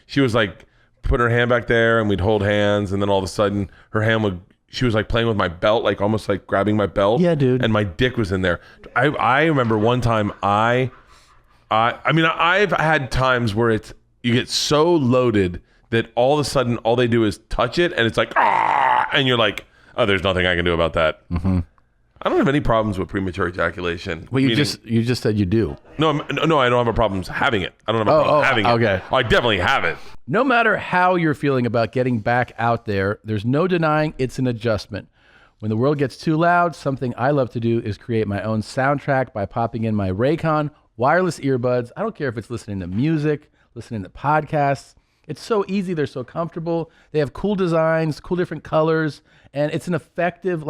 She was like putting her hand back there, and we'd hold hands, and then all of a sudden her hand would. She was like playing with my belt, like almost like grabbing my belt. Yeah, dude. And my dick was in there. I remember one time I mean I've had times where you get so loaded that all of a sudden all they do is touch it, and it's like and you're like, oh, there's nothing I can do about that. Mm-hmm. I don't have any problems with premature ejaculation. Well, you just said you do. No, I don't have a problem having it. I don't have a problem having it. Okay. I definitely have it. No matter how you're feeling about getting back out there, there's no denying it's an adjustment. When the world gets too loud, something I love to do is create my own soundtrack by popping in my Raycon wireless earbuds. I don't care if it's listening to music, listening to podcasts. It's so easy. They're so comfortable. They have cool designs, cool different colors, and it's an effective,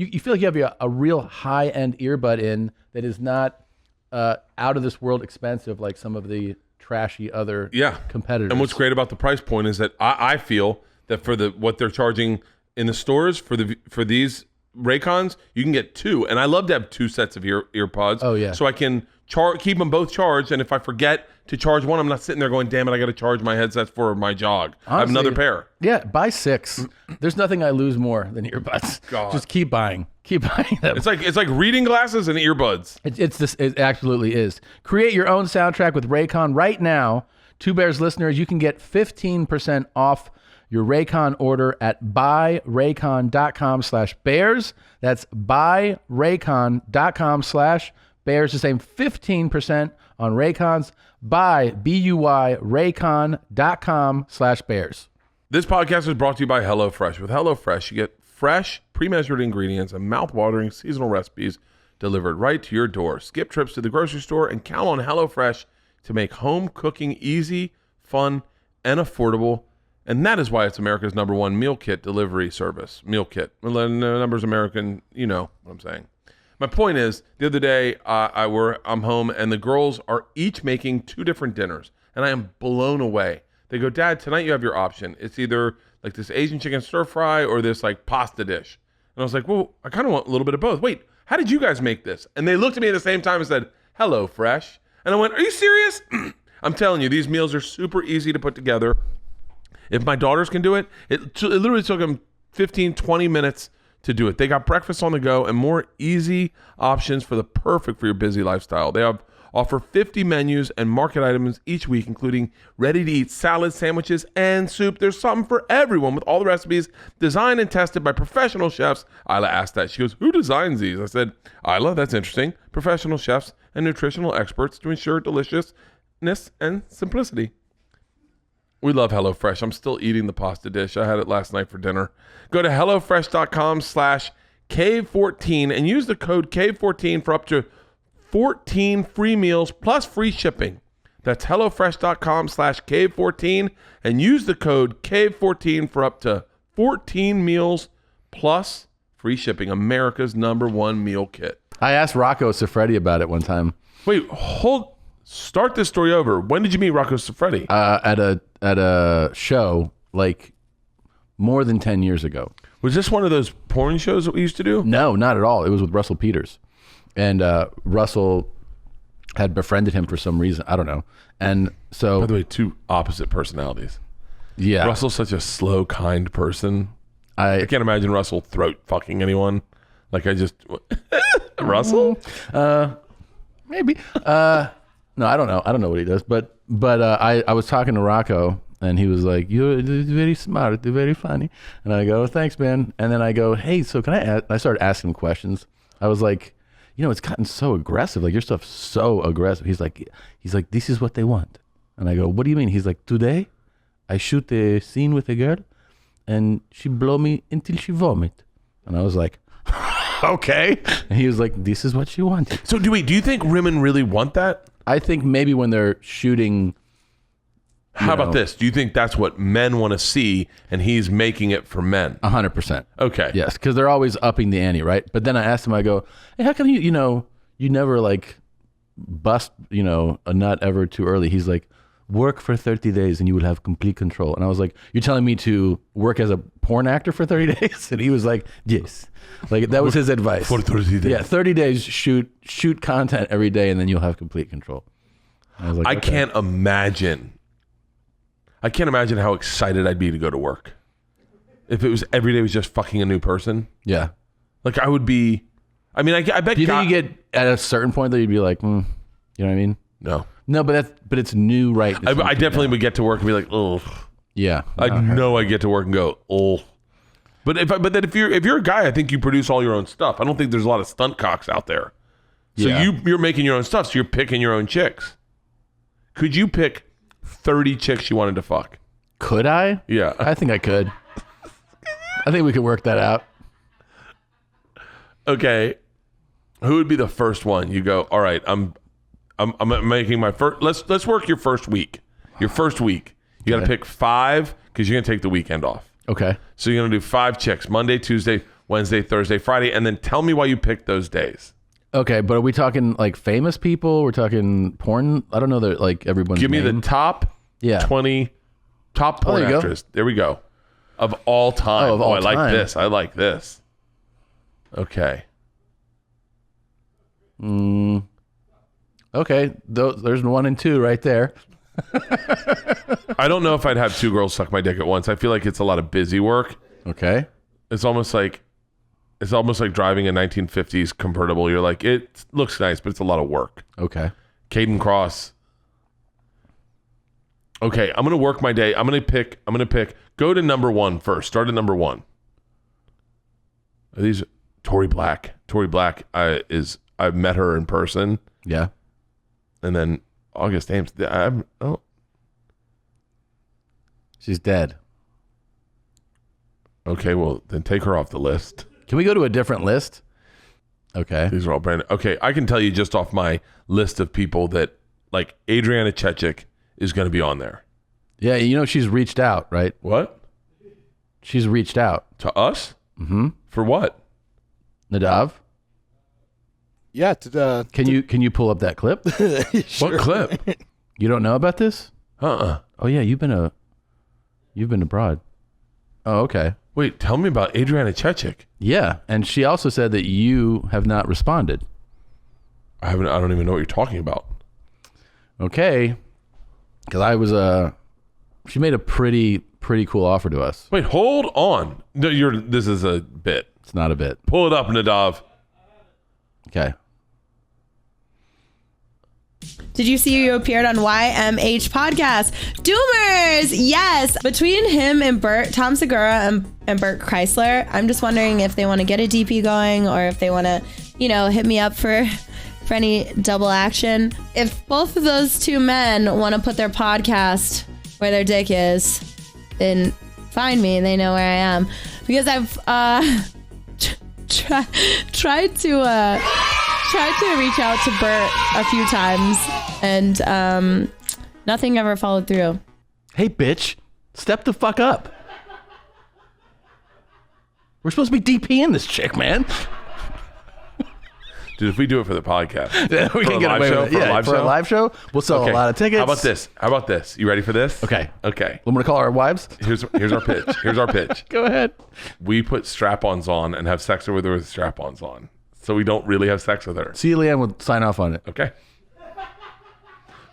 you feel like you have a real high-end earbud in that is not out of this world expensive like some of the trashy other competitors. And what's great about the price point is that I feel that for what they're charging in the stores for these Raycons, you can get 2, and I love to have 2 sets of earpods. Oh yeah. So I can keep them both charged, and if I forget to charge one, I'm not sitting there going, "Damn it, I got to charge my headsets for my jog." Honestly, I have another pair. Yeah, buy 6. There's nothing I lose more than earbuds. God. Just keep buying them. It's like reading glasses and earbuds. It absolutely is. Create your own soundtrack with Raycon right now. Two Bears listeners, you can get 15% off your Raycon order at buyraycon.com/bears. That's buyraycon.com/bears. To save 15% on Raycons. Buy Raycon.com/bears. This podcast is brought to you by HelloFresh. With HelloFresh, you get fresh, pre-measured ingredients and mouth-watering seasonal recipes delivered right to your door. Skip trips to the grocery store and count on HelloFresh to make home cooking easy, fun, and affordable. And that is why it's America's #1 meal kit delivery service. Meal kit. The number's American, you know what I'm saying. My point is, the other day, I'm home, and the girls are each making 2 different dinners, and I am blown away. They go, "Dad, tonight you have your option. It's either like this Asian chicken stir fry or this like pasta dish." And I was like, "Well, I kind of want a little bit of both. Wait, how did you guys make this?" And they looked at me at the same time and said, "Hello, Fresh." And I went, "Are you serious?" I'm telling you, these meals are super easy to put together. If my daughters can do it, it literally took them 15, 20 minutes to do it. They got breakfast on the go and more easy options perfect for your busy lifestyle. They offer 50 menus and market items each week, including ready-to-eat salads, sandwiches, and soup. There's something for everyone with all the recipes designed and tested by professional chefs. Isla asked that. She goes, "Who designs these?" I said, "Isla, that's interesting. Professional chefs and nutritional experts to ensure deliciousness and simplicity." We love HelloFresh. I'm still eating the pasta dish. I had it last night for dinner. Go to HelloFresh.com/Cave14 and use the code Cave14 for up to 14 free meals plus free shipping. That's HelloFresh.com/Cave14 and use the code Cave14 for up to 14 meals plus free shipping. America's #1 meal kit. I asked Rocco Siffredi about it one time. Wait, start this story over. When did you meet Rocco Siffredi? At a show like more than 10 years ago. Was this one of those porn shows that we used to do? No, not at all. It was with Russell Peters. And Russell had befriended him for some reason. I don't know. And so... By the way, 2 opposite personalities. Yeah. Russell's such a slow, kind person. I can't imagine Russell throat fucking anyone. Like I just... Russell? Maybe. No, I don't know. I don't know what he does. But I was talking to Rocco, and he was like, "You're very smart, you're very funny." And I go, "Thanks, man." And then I go, "Hey, so can I ask?" I started asking him questions. I was like, "It's gotten so aggressive. Like your stuff's so aggressive." He's like, "This is what they want." And I go, "What do you mean?" He's like, "Today, I shoot a scene with a girl, and she blow me until she vomit." And I was like, "Okay." And he was like, "This is what she wanted." So do you think women really want that? I think maybe when they're shooting. How about this? Do you think that's what men want to see, and he's making it for men? 100%. Okay. Yes, because they're always upping the ante, right? But then I asked him, I go, "Hey, how come you never like bust a nut ever too early?" He's like, "Work for 30 days and you will have complete control." And I was like, "You're telling me to work as a porn actor for 30 days?" And he was like, "Yes." Like that was his advice. For 30 days. Yeah, 30 days, shoot content every day, and then you'll have complete control. I was like, I okay. can't imagine how excited I'd be to go to work. If it was every day was just fucking a new person. Yeah. Like I would be, I bet. Do you think you get at a certain point that you'd be like, you know what I mean? No, but it's new, right? I definitely would get to work and be like, "Oh." Yeah. I know I get to work and go, "Oh." But then if you're a guy, I think you produce all your own stuff. I don't think there's a lot of stunt cocks out there. So you're making your own stuff. So you're picking your own chicks. Could you pick 30 chicks you wanted to fuck? Could I? Yeah. I think I could. I think we could work that out. Okay. Who would be the first one? You go, "All right, I'm making my first. Let's work your first week. Your first week. You got to pick 5 because you're gonna take the weekend off. Okay. So you're gonna do 5 chicks Monday, Tuesday, Wednesday, Thursday, Friday, and then tell me why you picked those days. Okay, but are we talking like famous people? We're talking porn? I don't know that like everyone's Give me name. the top 20 top porn actress. There we go. Of all time. Oh, of all I like time. this. I like this. Okay. Okay, there's 1 and 2 right there. I don't know if I'd have 2 girls suck my dick at once. I feel like it's a lot of busy work. Okay. It's almost like driving a 1950s convertible. You're like, it looks nice, but it's a lot of work. Okay. Caden Cross. Okay, I'm gonna work my day. I'm gonna pick. Go to number 1 first. Start at number 1. Are these Tori Black? Tori Black I've met her in person. Yeah. And then August Ames. She's dead. Okay, well then take her off the list. Can we go to a different list? Okay. These are all brand. Okay, I can tell you just off my list of people that like Adriana Chechik is going to be on there. Yeah, you know she's reached out, right? What? She's reached out To us? Mm-hmm. For what? Nadav? Yeah. Can you pull up that clip? Sure. What clip? You don't know about this? Uh-uh. Oh yeah, you've been abroad. Oh, okay. Wait, tell me about Adriana Chechik. Yeah, and she also said that you have not responded. I don't even know what you're talking about. Okay. Because I was she made a pretty cool offer to us. Wait, hold on. No, this is a bit. It's not a bit. Pull it up, Nadav. Okay. Did you see you appeared on YMH podcast? Doomers! Yes! Between him and Bert, Tom Segura and Bert Kreischer, I'm just wondering if they want to get a DP going or if they want to, hit me up for any double action. If both of those two men want to put their podcast where their dick is, then find me. They know where I am. Because I've tried to reach out to Bert a few times and nothing ever followed through. Hey, bitch, step the fuck up. We're supposed to be DPing this chick, man. Dude, if we do it for the podcast, We can get away with it. Yeah, for a live show, we'll sell a lot of tickets. How about this? You ready for this? Okay. I'm gonna call our wives. Here's our pitch. Go ahead. We put strap-ons on and have sex with her with strap-ons on, so we don't really have sex with her. See, Leanne will sign off on it. Okay.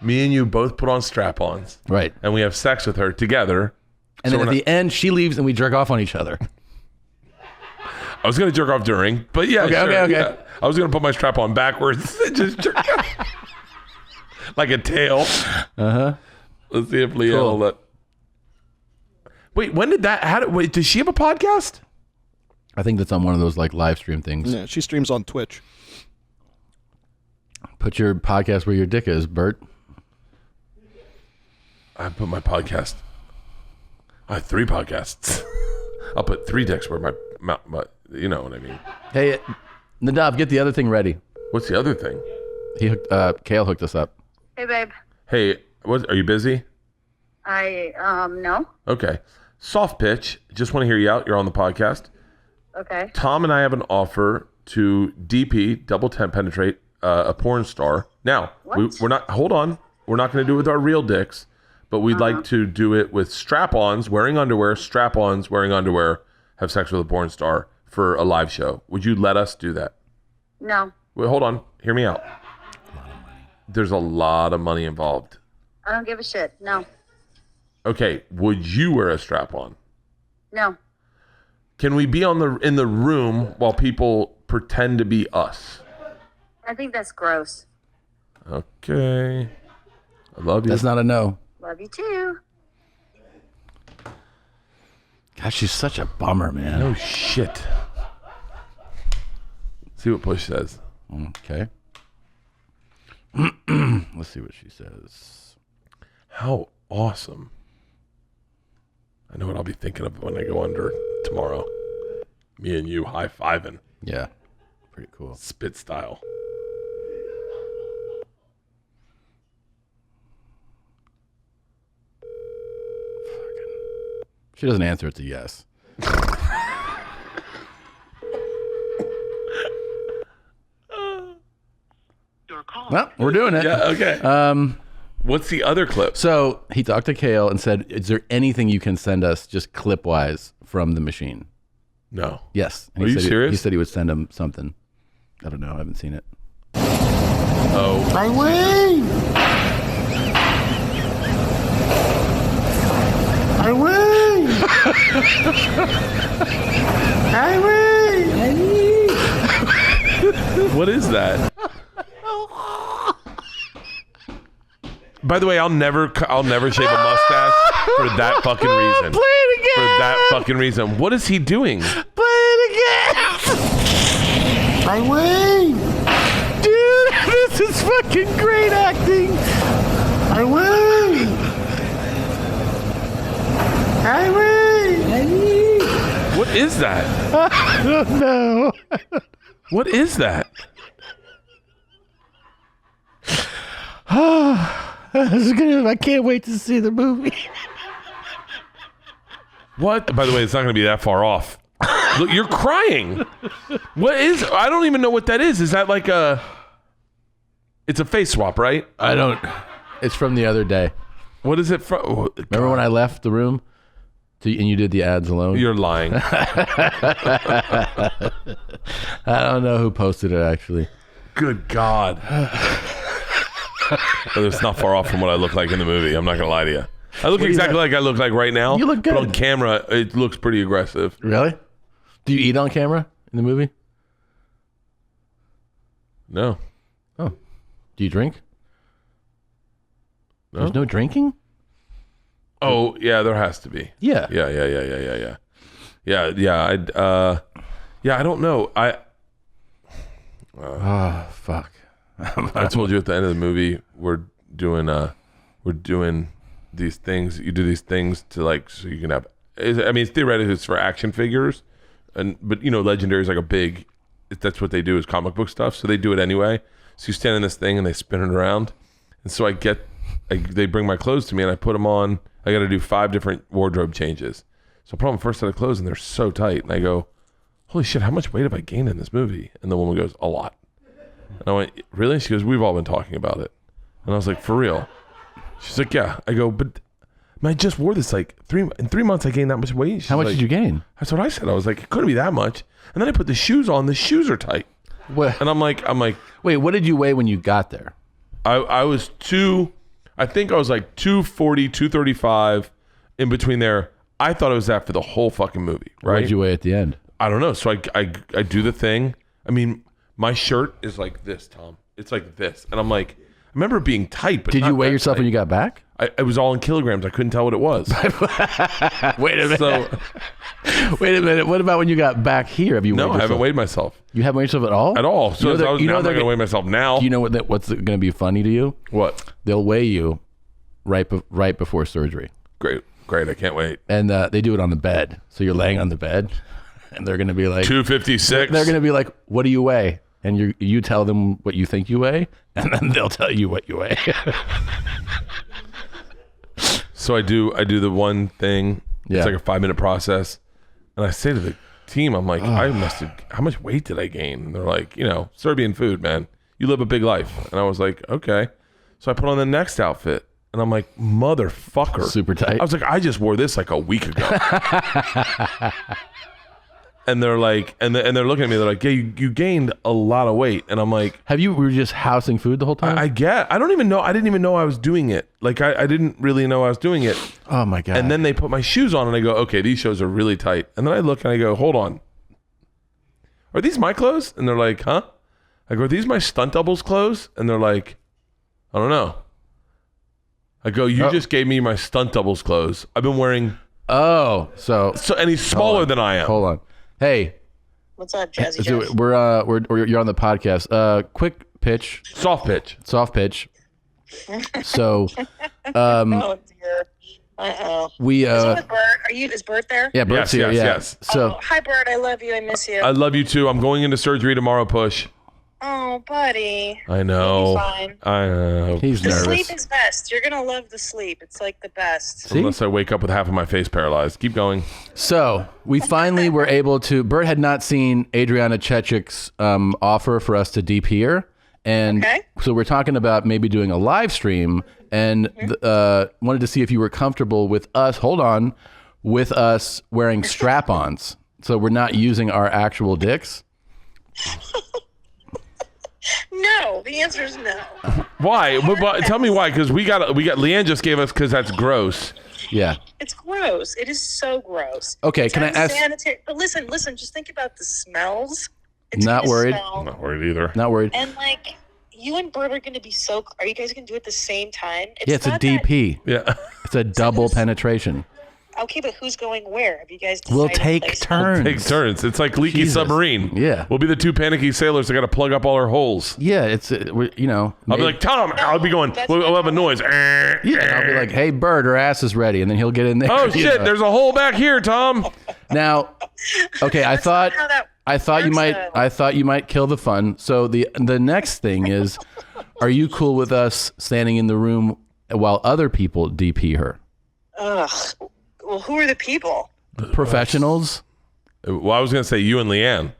Me and you both put on strap-ons, Right. and we have sex with her together. And so then at the end, she leaves and we jerk off on each other. I was gonna jerk off during, but yeah, Okay, sure, okay. yeah. I was gonna put my strap-on backwards and just jerk off like a tail. Let's see if Leanne will let. Wait, when did that? Wait, does she have a podcast? I think that's on one of those like live stream things. Yeah, she streams on Twitch. Put your podcast where your dick is, Bert. I put my podcast. I have 3 podcasts. I'll put 3 dicks where my you know what I mean. Hey, Nadav, get the other thing ready. What's the other thing? Kale hooked us up. Hey, babe. Hey, are you busy? No. Okay. Soft pitch. Just want to hear you out. You're on the podcast. Okay. Tom and I have an offer to DP, double temp penetrate, a porn star. Now, we're not, hold on. We're not going to do it with our real dicks, but we'd like to do it with strap-ons, wearing underwear, strap-ons, wearing underwear, have sex with a porn star for a live show. Would you let us do that? No. Wait, hold on. Hear me out. There's a lot of money involved. I don't give a shit. No. Okay, would you wear a strap-on? No. Can we be in the room while people pretend to be us? I think that's gross. Okay. I love you. That's not a no. Love you too. God, she's such a bummer, man. No shit. See what Push says. Okay. Let's see what she says. How awesome. I know what I'll be thinking of when I go under tomorrow. Me and you high-fiving. Yeah. Pretty cool. Spit style. She doesn't answer, it's a yes. Well, we're doing it. Yeah, okay. What's the other clip? So he talked to Kale and said, "Is there anything you can send us, just clip-wise, from the machine?" No. Yes. And Are you serious? He said he would send him something. I don't know. I haven't seen it. Oh. My way! My way! My way! What is that? By the way, I'll never shave a mustache for that fucking reason. Play it again. For that fucking reason. What is he doing? Play it again. My way! Dude, this is fucking great acting. My way! My way! What is that? I don't know. What is that? I can't wait to see the movie. What? By the way, it's not going to be that far off. Look, you're crying. What is? I don't even know what that is. Is that like a? It's a face swap, right? I don't. It's from the other day. What is it from? Oh, Remember when I left the room and you did the ads alone? You're lying. I don't know who posted it, actually. Good God. But it's not far off from what I look like in the movie. I'm not going to lie to you. I look exactly like I look like right now. You look good. But on camera, it looks pretty aggressive. Really? Do you eat on camera in the movie? No. Oh. Do you drink? No. There's no drinking? Oh, yeah, there has to be. Yeah. Yeah. I don't know. Oh, fuck. I told you at the end of the movie, we're doing these things. You do these things to like, so you can have. I mean, it's theoretically it's for action figures, but you know, Legendary is like a big. That's what they do is comic book stuff. So they do it anyway. So you stand in this thing and they spin it around, and so they bring my clothes to me and I put them on. I got to do 5 different wardrobe changes. So I put on the first set of clothes and they're so tight, and I go, "Holy shit, how much weight have I gained in this movie?" And the woman goes, "A lot." And I went, "Really?" She goes, "We've all been talking about it." And I was like, "For real?" She's like, "Yeah." I go, "But I just wore this like in 3 months I gained that much weight." She's How much like, did you gain? That's what I said. I was like, "It couldn't be that much." And then I put the shoes on. The shoes are tight. What? And I'm like, Wait, what did you weigh when you got there? I was I think I was like 240, 235 in between there. I thought it was that for the whole fucking movie, right? What did you weigh at the end? I don't know. So I do the thing. I mean, my shirt is like this, Tom. It's like this. And I'm like, I remember it being tight, but Did not you weigh that yourself tight. when you got back? It was all in kilograms. I couldn't tell what it was. Wait a minute. So Wait a minute. What about when you got back here? Have you no, weighed I yourself? haven't weighed myself You haven't weighed yourself at all? at all. So You know I'm not they're going to weigh myself now. Do you know what's going to be funny to you? What? They'll weigh you right before surgery. Great. I can't wait. And they do it on the bed. So you're laying on the bed and they're going to be like 256. They're going to be like, "What do you weigh?" And you tell them what you think you weigh, and then they'll tell you what you weigh. So I do the one thing. Yeah. It's like a 5-minute process. And I say to the team, I'm like, how much weight did I gain? And they're like, Serbian food, man. You live a big life. And I was like, okay. So I put on the next outfit. And I'm like, motherfucker. Super tight. I was like, I just wore this like a week ago. And they're like, and they're looking at me. They're like, "Yeah, you gained a lot of weight." And I'm like, were you just housing food the whole time? I don't even know. I didn't even know I was doing it. Like I didn't really know I was doing it. Oh my God. And then they put my shoes on and I go, "Okay, these shoes are really tight." And then I look and I go, "Hold on. Are these my clothes?" And they're like, "Huh?" I go, "Are these my stunt doubles clothes?" And they're like, "I don't know." I go, "You just gave me my stunt doubles clothes. I've been wearing." Oh, so And he's smaller than I am. Hold on. Hey. What's up, Jazzy? So you're on the podcast. Quick pitch. Soft pitch. So, Oh dear. we Is Bert? Is Bert there? yeah, Bert's here. Yes. So Hi, Bert. I love you. I miss you. I love you too. I'm going into surgery tomorrow, Push. Oh, buddy. I know. You'll be fine. I know. he's The nervous. sleep is best. You're gonna love the sleep. It's like the best. See? Unless I wake up with half of my face paralyzed. Keep going. So we finally were able to. Bert had not seen Adriana Chechik's offer for us to DP her, And so we're talking about maybe doing a live stream, and wanted to see if you were comfortable with us. Hold on, with us wearing strap-ons, so we're not using our actual dicks. No, the answer is no. Why? Tell me why. Because we got Leanne just gave us because that's gross. Yeah. It's gross. It is so gross. Okay, it's can I ask? But listen. Just think about the smells. Not worried. Not worried either. Not worried. And like, you and Bert are going to be so. Are you guys going to do it at the same time? It's a DP. Yeah. It's a double penetration. Okay, but who's going where? Have you guys decided? We'll take turns. Take turns. It's like leaky submarine. Yeah. We'll be the two panicky sailors that got to plug up all our holes. Yeah, it's I'll be like, Tom. I'll be going. We'll have a noise. Yeah. I'll be like, hey, Bert, her ass is ready, and then he'll get in there. Oh shit! There's a hole back here, Tom. Now, okay, I thought you might kill the fun. So the next thing is, are you cool with us standing in the room while other people DP her? Ugh. Well, who are the people? Professionals. Well, I was going to say you and Leanne.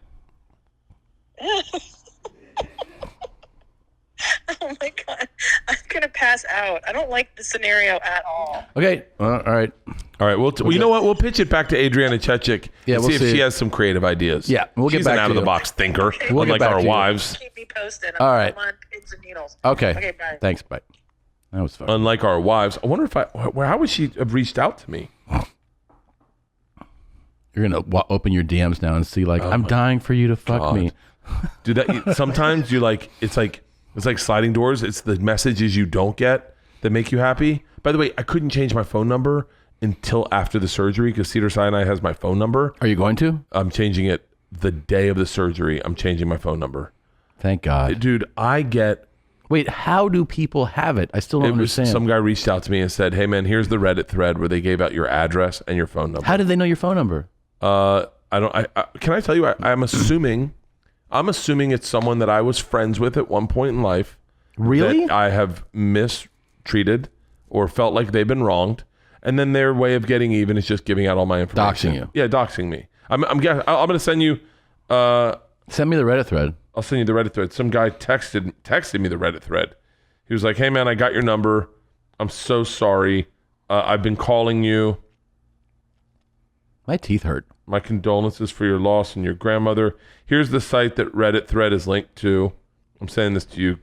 Oh my God. I'm going to pass out. I don't like the scenario at all. Okay. All right. All right. Well, you know what? We'll pitch it back to Adriana Chechik. Yeah, and we'll see if she has some creative ideas. Yeah, we'll get She's back an to out of the you. box thinker, We'll get unlike back our to you. wives. Keep me posted. All right. I'm on pins and needles. Okay. Okay, bye. Thanks. Bye. That was fun. Unlike our wives, I wonder how would she have reached out to me? You're gonna open your DMs now and see I'm dying for you to fuck me. Dude, that sometimes you it's like sliding doors. It's the messages you don't get that make you happy. By the way, I couldn't change my phone number until after the surgery because Cedars-Sinai has my phone number. Are you going to? I'm changing it the day of the surgery. I'm changing my phone number. Thank God. Dude, I get... Wait, how do people have it? I still don't understand. Some guy reached out to me and said, hey man, here's the Reddit thread where they gave out your address and your phone number. How did they know your phone number? Can I tell you, I'm assuming it's someone that I was friends with at one point in life. Really? That I have mistreated or felt like they've been wronged. And then their way of getting even is just giving out all my information. Doxing you. Yeah, doxing me. I'm going to send you... Send me the Reddit thread. I'll send you the Reddit thread. Some guy texted me the Reddit thread. He was like, hey man, I got your number. I'm so sorry. I've been calling you. My teeth hurt. My condolences for your loss and your grandmother. Here's the site that Reddit thread is linked to. I'm sending this to you.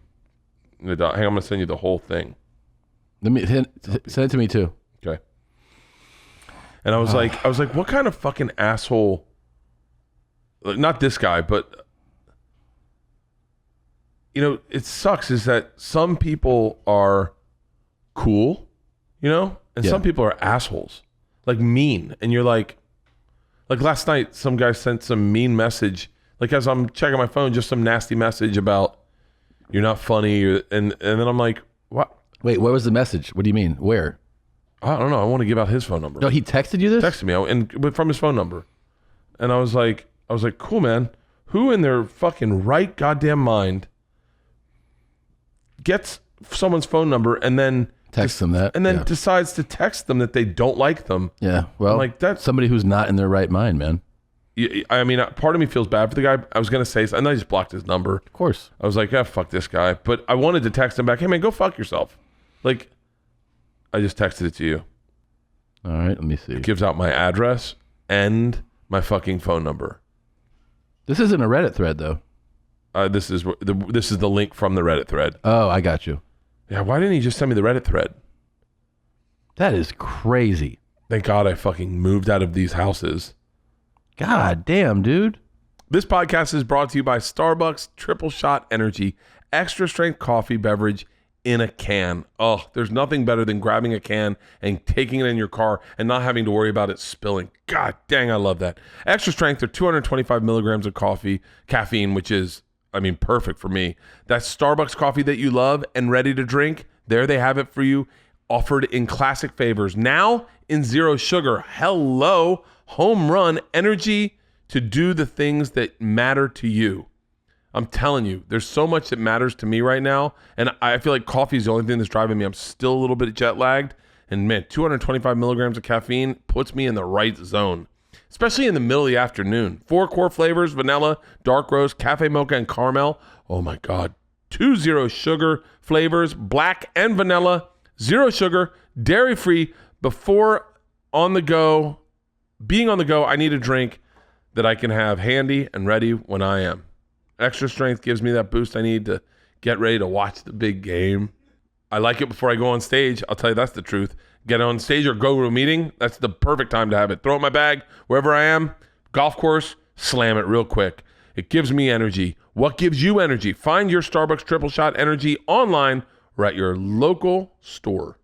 Hang on, I'm going to send you the whole thing. Send it to me too. Okay. And I was like, what kind of fucking asshole? Not this guy, but it sucks is that some people are cool, and some people are assholes, like mean. And you're like last night, some guy sent some mean message, as I'm checking my phone, just some nasty message about you're not funny. And then I'm like, what? Wait, what was the message? What do you mean? Where? I don't know. I want to give out his phone number. No, he texted you this? Texted me but from his phone number. And I was like, cool, man. Who in their fucking right goddamn mind gets someone's phone number and then text them that, and then decides to text them that they don't like them? Yeah, well, that's somebody who's not in their right mind, man. I mean, part of me feels bad for the guy. I was gonna say, and I just blocked his number. Of course, I was like, yeah, fuck this guy. But I wanted to text him back. Hey man, go fuck yourself. I just texted it to you. All right, let me see. It gives out my address and my fucking phone number. This isn't a Reddit thread though. This is the link from the Reddit thread. Oh, I got you. Yeah, why didn't he just send me the Reddit thread? That is crazy. Thank God I fucking moved out of these houses. God damn, dude. This podcast is brought to you by Starbucks Tripleshot Energy, extra strength coffee beverage in a can. Oh, there's nothing better than grabbing a can and taking it in your car and not having to worry about it spilling. God dang, I love that. Extra strength, they're 225 milligrams of caffeine, which is, perfect for me. That's Starbucks coffee that you love and ready to drink. There they have it for you, offered in classic flavors. Now in zero sugar. Hello, home run energy to do the things that matter to you. I'm telling you, there's so much that matters to me right now. And I feel like coffee is the only thing that's driving me. I'm still a little bit jet lagged. And man, 225 milligrams of caffeine puts me in the right zone, especially in the middle of the afternoon. 4 core flavors: vanilla, dark roast, cafe mocha, and caramel. Oh my God. 20 sugar flavors, black and vanilla, 0 sugar, dairy-free. Before being on the go, I need a drink that I can have handy and ready when I am. Extra strength gives me that boost I need to get ready to watch the big game. I like it before I go on stage. I'll tell you, that's the truth. Get on stage or go to a meeting, that's the perfect time to have it. Throw it in my bag, wherever I am, golf course, slam it real quick. It gives me energy. What gives you energy? Find your Starbucks Tripleshot Energy online or at your local store.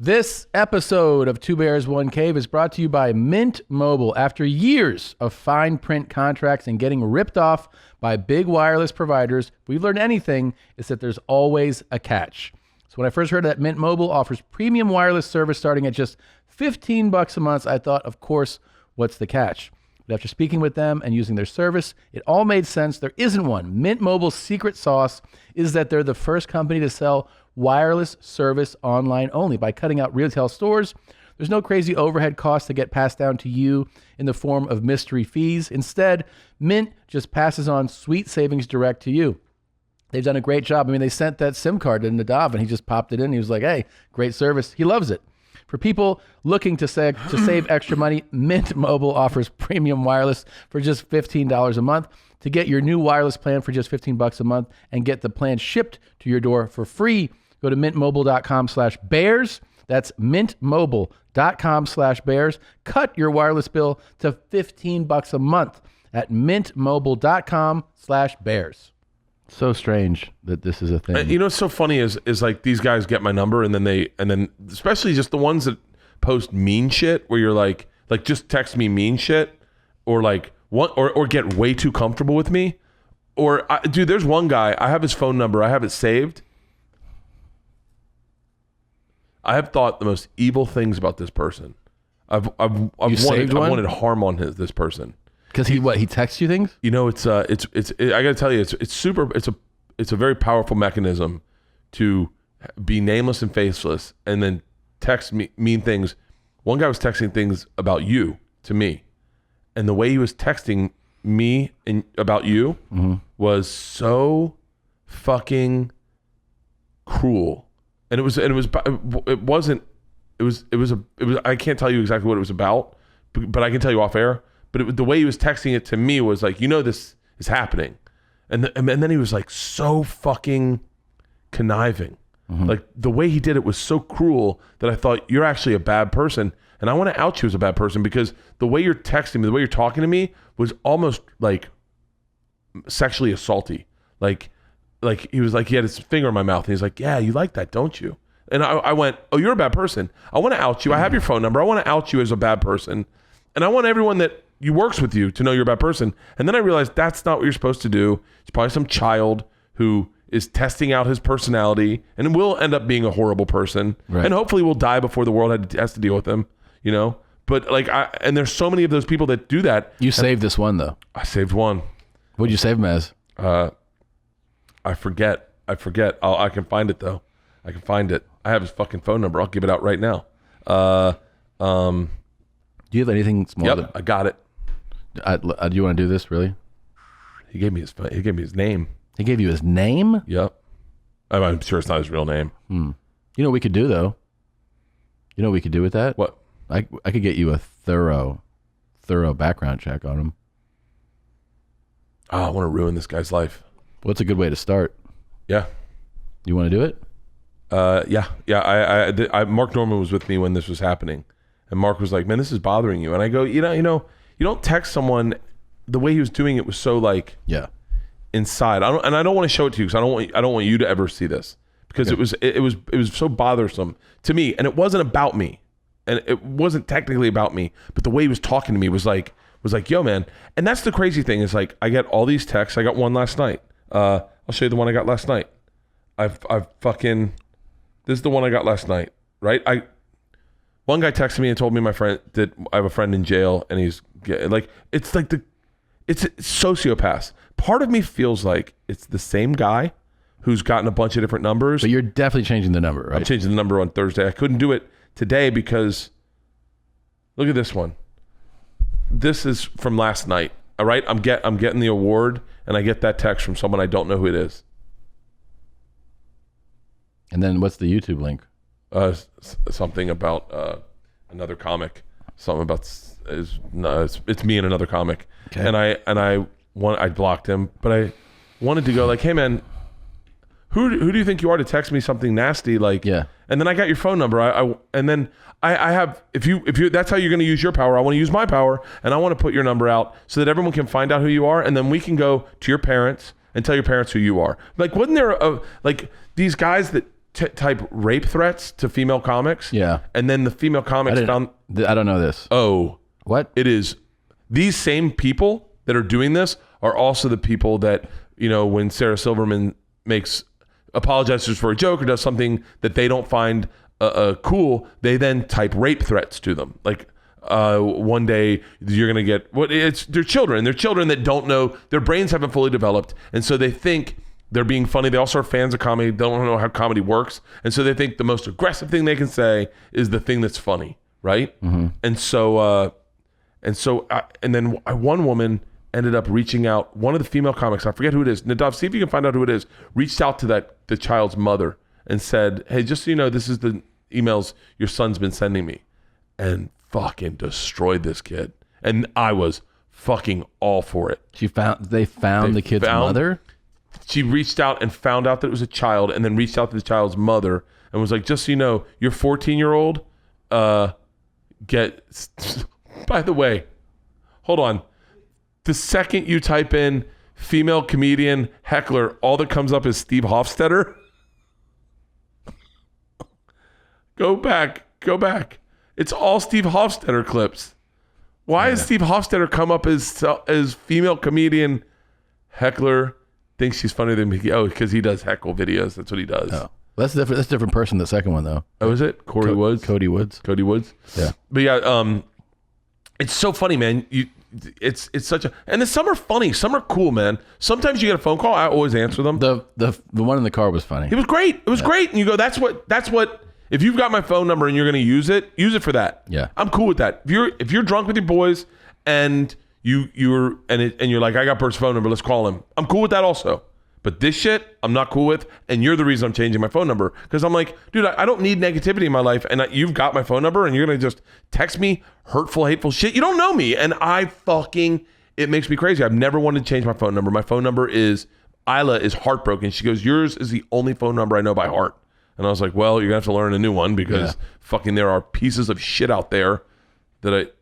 This episode of Two Bears, One Cave is brought to you by Mint Mobile. After years of fine print contracts and getting ripped off by big wireless providers, if we've learned anything, it's that there's always a catch. So when I first heard that Mint Mobile offers premium wireless service starting at just $15 a month, I thought, of course, what's the catch? But after speaking with them and using their service, it all made sense. There isn't one. Mint Mobile's secret sauce is that they're the first company to sell wireless service online only. By cutting out retail stores, there's no crazy overhead costs to get passed down to you in the form of mystery fees. Instead, Mint just passes on sweet savings direct to you. They've done a great job. I mean, they sent that SIM card to Nadav, and he just popped it in. He was like, hey, great service. He loves it. For people looking to save extra money, Mint Mobile offers premium wireless for just $15 a month. To get your new wireless plan for just $15 a month and get the plan shipped to your door for free, go to mintmobile.com/bears. That's mintmobile.com/bears. Cut your wireless bill to $15 a month at mintmobile.com/bears. So strange that this is a thing. You know what's so funny is like these guys get my number and then especially just the ones that post mean shit where you're like just text me mean shit or like or get way too comfortable with me dude, there's one guy, I have his phone number, I have it saved. I have thought the most evil things about this person. I've wanted harm on this person. Because he texts you things? You know, it's I gotta tell you, it's a very powerful mechanism to be nameless and faceless and then text me mean things. One guy was texting things about you to me, and the way he was texting me and about you was so fucking cruel. And it was I can't tell you exactly what it was about, but I can tell you off air. But the way he was texting it to me was like, you know, this is happening. And then he was like so fucking conniving. Like the way he did it was so cruel that I thought, you're actually a bad person. And I want to out you as a bad person because the way you're texting me, the way you're talking to me was almost like sexually assaulty. Like he was like, he had his finger in my mouth and he's like, yeah, you like that, don't you? And I went, oh, you're a bad person. I want to out you. I have your phone number. I want to out you as a bad person. And I want everyone that works with you to know you're a bad person. And then I realized that's not what you're supposed to do. It's probably some child who is testing out his personality and will end up being a horrible person. Right. And hopefully will die before the world has to deal with him, you know? But like, and there's so many of those people that do that. You saved this one though. I saved one. What'd you save him as? I forget. I can find it though. I can find it. I have his fucking phone number. I'll give it out right now. Do you have anything small? Yep, I got it. Do you want to do this, really? He gave me his name. He gave you his name? Yep. I'm sure it's not his real name. You know what we could do, though? You know what we could do with that? What? I could get you a thorough background check on him. Oh, I want to ruin this guy's life. What's a good way to start? Yeah. You want to do it? Yeah. Mark Norman was with me when this was happening. And Mark was like, man, this is bothering you. And I go, you know, you don't text someone. The way he was doing it was so like inside. I don't want to show it to you because I don't want you to ever see this because it was so bothersome to me, and it wasn't about me, and it wasn't technically about me, but the way he was talking to me was like, yo, man. And that's the crazy thing is like I get all these texts. I got one last night. I'll show you the one I got last night. This is the one I got last night, right? One guy texted me and told me I have a friend in jail and he's like, it's sociopaths. Part of me feels like it's the same guy who's gotten a bunch of different numbers. But you're definitely changing the number, right? I'm changing the number on Thursday. I couldn't do it today because look at this one. This is from last night. All right. I'm getting the award and I get that text from someone I don't know who it is. And then what's the YouTube link? Something about another comic. Something about it's me and another comic. Okay. And I blocked him, but I wanted to go like, hey man, who do you think you are to text me something nasty like? Yeah. And then I got your phone number. I have if you that's how you're going to use your power. I want to use my power, and I want to put your number out so that everyone can find out who you are, and then we can go to your parents and tell your parents who you are. Like, wasn't there like these guys that type rape threats to female comics? Yeah. And then the female comics found. I don't know this. Oh, what? It is these same people that are doing this are also the people that, when Sarah Silverman apologizes for a joke or does something that they don't find cool, they then type rape threats to them. Like, one day you're going to get they're children that don't know, their brains haven't fully developed. And so they think they're being funny. They also are fans of comedy. They don't know how comedy works. And so they think the most aggressive thing they can say is the thing that's funny. Right. Mm-hmm. And then one woman ended up reaching out. One of the female comics, I forget who it is. Nadav, see if you can find out who it is. Reached out to the child's mother and said, "Hey, just so you know, this is the emails your son's been sending me," and fucking destroyed this kid. And I was fucking all for it. They found the kid's mother. She reached out and found out that it was a child, and then reached out to the child's mother and was like, "Just so you know, your 14-year-old by the way, hold on. The second you type in female comedian heckler, all that comes up is Steve Hofstetter. Go back. It's all Steve Hofstetter clips. Why has Steve Hofstetter come up as female comedian heckler? Thinks she's funnier than me. Oh, because he does heckle videos. That's what he does. Oh. That's different. That's a different person. The second one, though. Oh, is it Cody Woods? Cody Woods. Yeah. But yeah, it's so funny, man. It's such a, and some are funny. Some are cool, man. Sometimes you get a phone call. I always answer them. The one in the car was funny. It was great. It was great. And you go, that's what. If you've got my phone number and you're going to use it for that. Yeah. I'm cool with that. If you're drunk with your boys and you're like, I got Bert's phone number, let's call him. I'm cool with that also. But this shit, I'm not cool with, and you're the reason I'm changing my phone number. Because I'm like, dude, I don't need negativity in my life, and you've got my phone number, and you're going to just text me hurtful, hateful shit. You don't know me, and it makes me crazy. I've never wanted to change my phone number. My phone number is, Isla is heartbroken. She goes, yours is the only phone number I know by heart. And I was like, well, you're going to have to learn a new one, because fucking there are pieces of shit out there that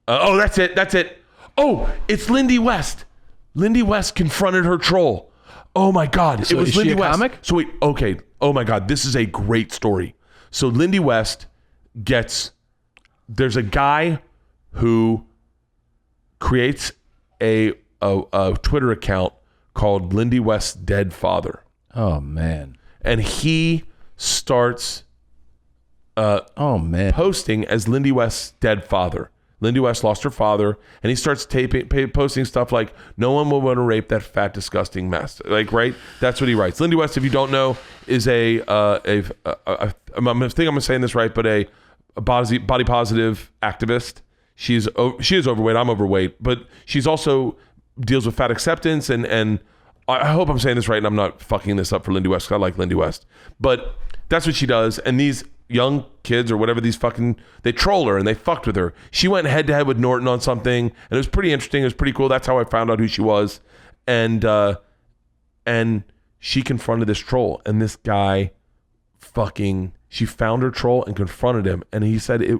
oh, that's it. Oh, it's Lindy West. Lindy West confronted her troll. Oh my God. So it was Lindy West. Comic? So wait, okay. Oh my God. This is a great story. So Lindy West there's a guy who creates a Twitter account called Lindy West's Dead Father. Oh man. And he starts posting as Lindy West's dead father. Lindy West lost her father, and he starts posting stuff like, "No one will want to rape that fat, disgusting mess." Like, right? That's what he writes. Lindy West, if you don't know, is I'm saying this right, but a body positive activist. She is overweight. I'm overweight, but she's also deals with fat acceptance, and I hope I'm saying this right, and I'm not fucking this up for Lindy West, because I like Lindy West, but that's what she does. And these young kids or whatever, they troll her and they fucked with her. She went head to head with Norton on something, and it was pretty interesting. It was pretty cool. That's how I found out who she was. And she confronted this troll, and this guy she found her troll and confronted him. And he said it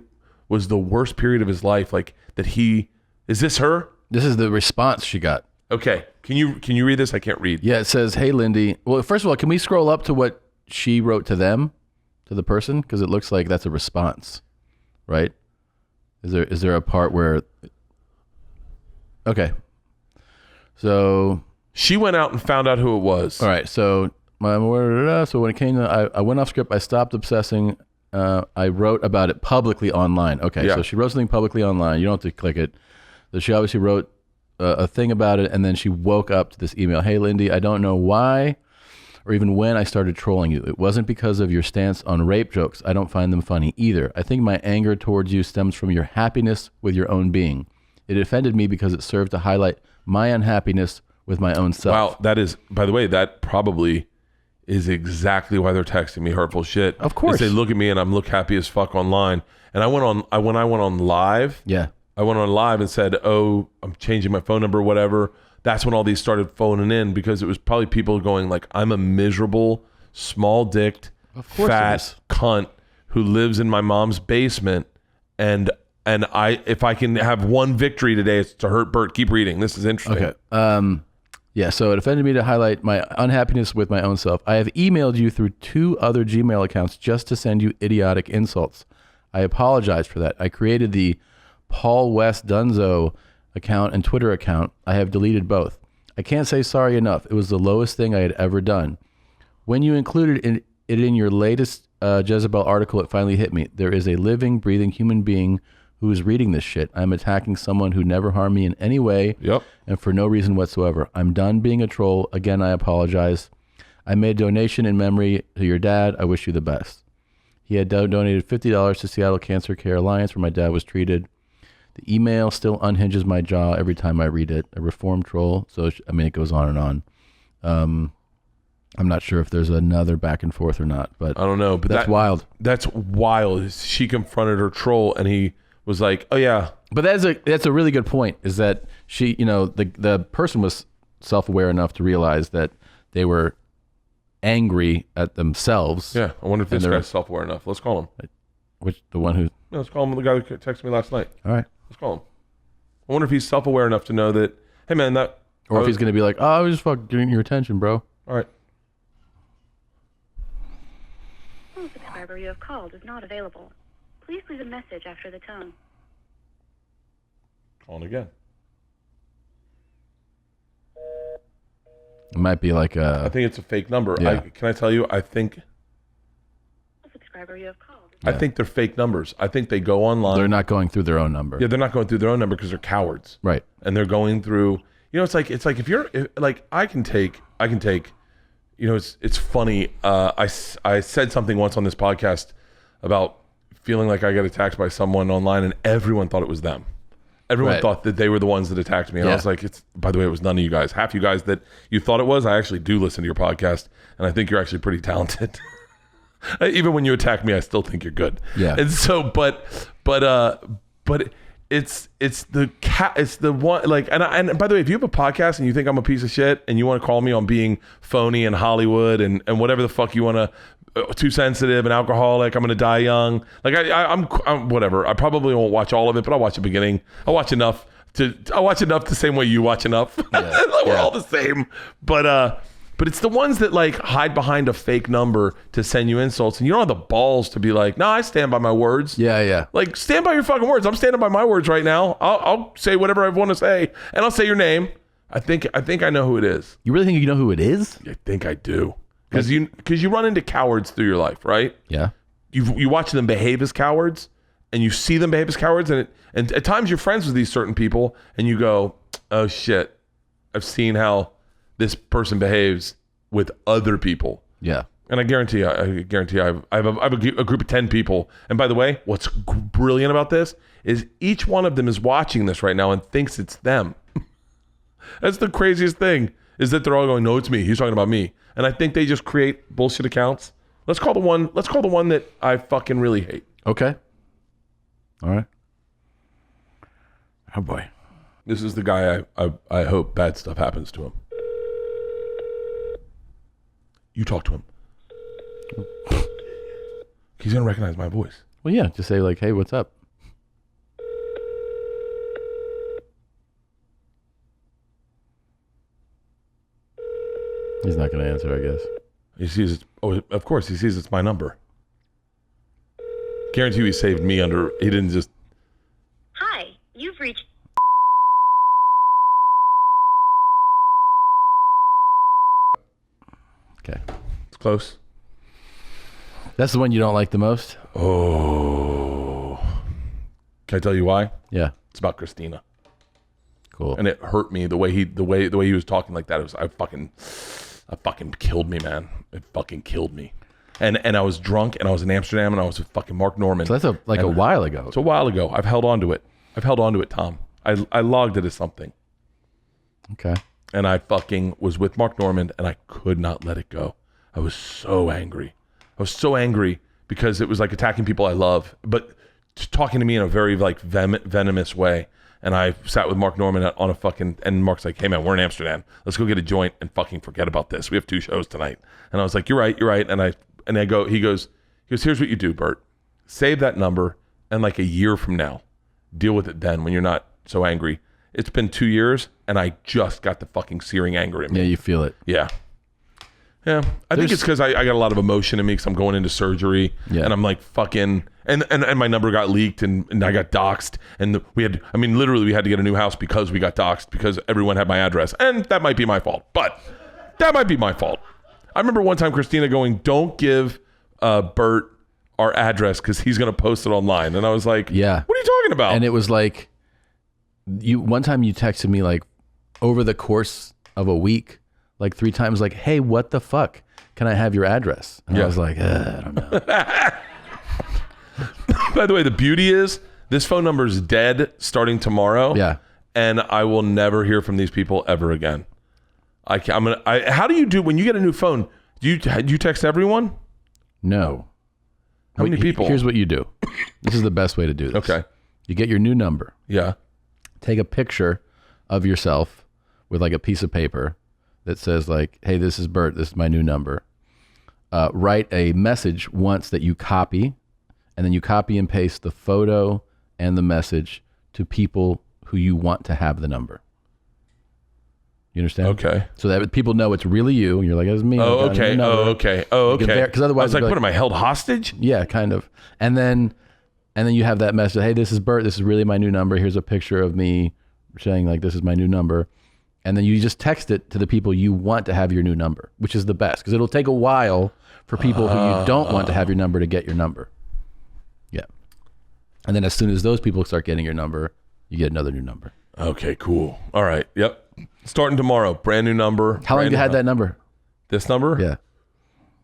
was the worst period of his life. Like is this her? This is the response she got. Okay. Can you read this? I can't read. Yeah. It says, "Hey, Lindy." Well, first of all, can we scroll up to what she wrote to them? To the person, because it looks like that's a response, right? Is there a part where? Okay, so she went out and found out who it was. All right, so when it came to, I went off script. I stopped obsessing. I wrote about it publicly online. Okay, so she wrote something publicly online. You don't have to click it. So she obviously wrote a thing about it, and then she woke up to this email. "Hey, Lindy, I don't know why or even when I started trolling you. It wasn't because of your stance on rape jokes. I don't find them funny either. I think my anger towards you stems from your happiness with your own being. It offended me because it served to highlight my unhappiness with my own self." Wow, that is, by the way, that probably is exactly why they're texting me hurtful shit. Of course. They look at me and I'm look happy as fuck online. And when I went on live, I went on live and said, "Oh, I'm changing my phone number, or whatever." That's when all these started phoning in, because it was probably people going like, "I'm a miserable, small-dicked, fat cunt who lives in my mom's basement, and if I can have one victory today, it's to hurt Bert." Keep reading. This is interesting. Okay. Yeah, so it offended me to highlight my unhappiness with my own self. I have emailed you through 2 other Gmail accounts just to send you idiotic insults. I apologize for that. I created the Paul West Dunzo account and Twitter account. I have deleted both. I can't say sorry enough. It was the lowest thing I had ever done. When you included it in your latest Jezebel article, it finally hit me. There is a living, breathing human being who is reading this shit. I'm attacking someone who never harmed me in any way, and for no reason whatsoever. I'm done being a troll. Again, I apologize. I made a donation in memory to your dad. I wish you the best. He had donated $50 to Seattle Cancer Care Alliance, where my dad was treated. The email still unhinges my jaw every time I read it. A reformed troll. So, I mean, it goes on and on. I'm not sure if there's another back and forth or not, but I don't know. But that's wild. That's wild. She confronted her troll, and he was like, "Oh yeah." But that's a really good point. Is that she, the person was self-aware enough to realize that they were angry at themselves. Yeah, I wonder if this guy's self-aware enough. Let's call him. The one who? No, let's call him the guy who texted me last night. All right. Let's call him. I wonder if he's self-aware enough to know that, hey man, or if he's going to be like, "Oh, I was just fucking getting your attention, bro." All right. The subscriber you have called is not available. Please leave a message after the tone. Calling again. It might be like I think it's a fake number. Yeah. Can I tell you? I think. The subscriber you have called. I think they're fake numbers. I think they go online. They're not going through their own number. Yeah, they're not going through their own number because they're cowards. Right. And they're going through. It's like I can take. It's funny. I said something once on this podcast about feeling like I got attacked by someone online, and everyone thought it was them. Everyone thought that they were the ones that attacked me. And I was like, by the way, it was none of you guys. Half you guys that you thought it was, I actually do listen to your podcast, and I think you're actually pretty talented. Even when you attack me, I still think you're good. Yeah. And so, but it's the one, like, and by the way, if you have a podcast and you think I'm a piece of shit and you want to call me on being phony and Hollywood and whatever the fuck you want to, too sensitive and alcoholic, I'm gonna die young. Like I'm whatever. I probably won't watch all of it, but I'll watch the beginning. I'll watch enough the same way you watch enough. Yeah. We're all the same. But it's the ones that like hide behind a fake number to send you insults, and you don't have the balls to be like, "No, I stand by my words." Yeah. Like, stand by your fucking words. I'm standing by my words right now. I'll say whatever I want to say, and I'll say your name. I think I know who it is. You really think you know who it is? I think I do. Because you run into cowards through your life, right? Yeah. You watch them behave as cowards, and you see them behave as cowards, and at times you're friends with these certain people, and you go, "Oh shit, I've seen how this person behaves with other people." Yeah. And I guarantee I have a group of 10 people. And by the way, what's brilliant about this is each one of them is watching this right now and thinks it's them. That's the craziest thing, is that they're all going, "No, it's me. He's talking about me." And I think they just create bullshit accounts. Let's call the one that I fucking really hate. Okay. All right. Oh boy. This is the guy I hope bad stuff happens to him. You talk to him. He's gonna recognize my voice. Well, yeah. Just say like, "Hey, what's up?" He's not gonna answer, I guess. He sees it. Oh, of course, he sees it's my number. Guarantee you he saved me under. He didn't just. Hi, you've reached. Okay. It's close. That's the one you don't like the most? Oh. Can I tell you why? Yeah. It's about Christina. Cool. And it hurt me the way he was talking like that. It was I fucking killed me, man. It fucking killed me. And I was drunk, and I was in Amsterdam, and I was with fucking Mark Norman. So that's a while ago. It's a while ago. I've held on to it, Tom. I logged it as something. Okay. And I fucking was with Mark Norman, and I could not let it go. I was so angry. I was so angry because it was like attacking people I love, but talking to me in a very like venomous way. And I sat with Mark Norman on a fucking, and Mark's like, hey man, we're in Amsterdam. Let's go get a joint and fucking forget about this. We have 2 shows tonight. And I was like, you're right. And I go, he goes, here's what you do, Bert. Save that number, and like a year from now, deal with it then when you're not so angry. It's been 2 years, and I just got the fucking searing anger in me. Yeah, you feel it. Yeah. Yeah. I think it's because I got a lot of emotion in me because I'm going into surgery, and I'm like fucking, and my number got leaked, and I got doxxed, and we had to get a new house because we got doxxed because everyone had my address, and that might be my fault, I remember one time Christina going, don't give Bert our address because he's going to post it online. And I was like, yeah, what are you talking about? And it was like, one time you texted me like over the course of a week, like 3 times, like, hey, what the fuck? Can I have your address? And I was like, I don't know. By the way, the beauty is this phone number is dead starting tomorrow. Yeah. And I will never hear from these people ever again. How do you do when you get a new phone? Do you text everyone? No. How many people? Here's what you do. This is the best way to do this. Okay. You get your new number. Yeah. Take a picture of yourself with like a piece of paper that says like, hey, this is Bert. This is my new number. Write a message once that you copy, and then you copy and paste the photo and the message to people who you want to have the number. You understand? Okay. So that people know it's really you, and you're like, "It's me." Oh, okay. Because otherwise, I was like, "What am I held hostage?" Yeah, kind of. And then you have that message. Hey, this is Bert. This is really my new number. Here's a picture of me saying like, "This is my new number." And then you just text it to the people you want to have your new number, which is the best because it'll take a while for people who you don't want to have your number to get your number. Yeah. And then as soon as those people start getting your number, you get another new number. Okay, cool. All right. Yep. Starting tomorrow. Brand new number. How long have you had that number? This number?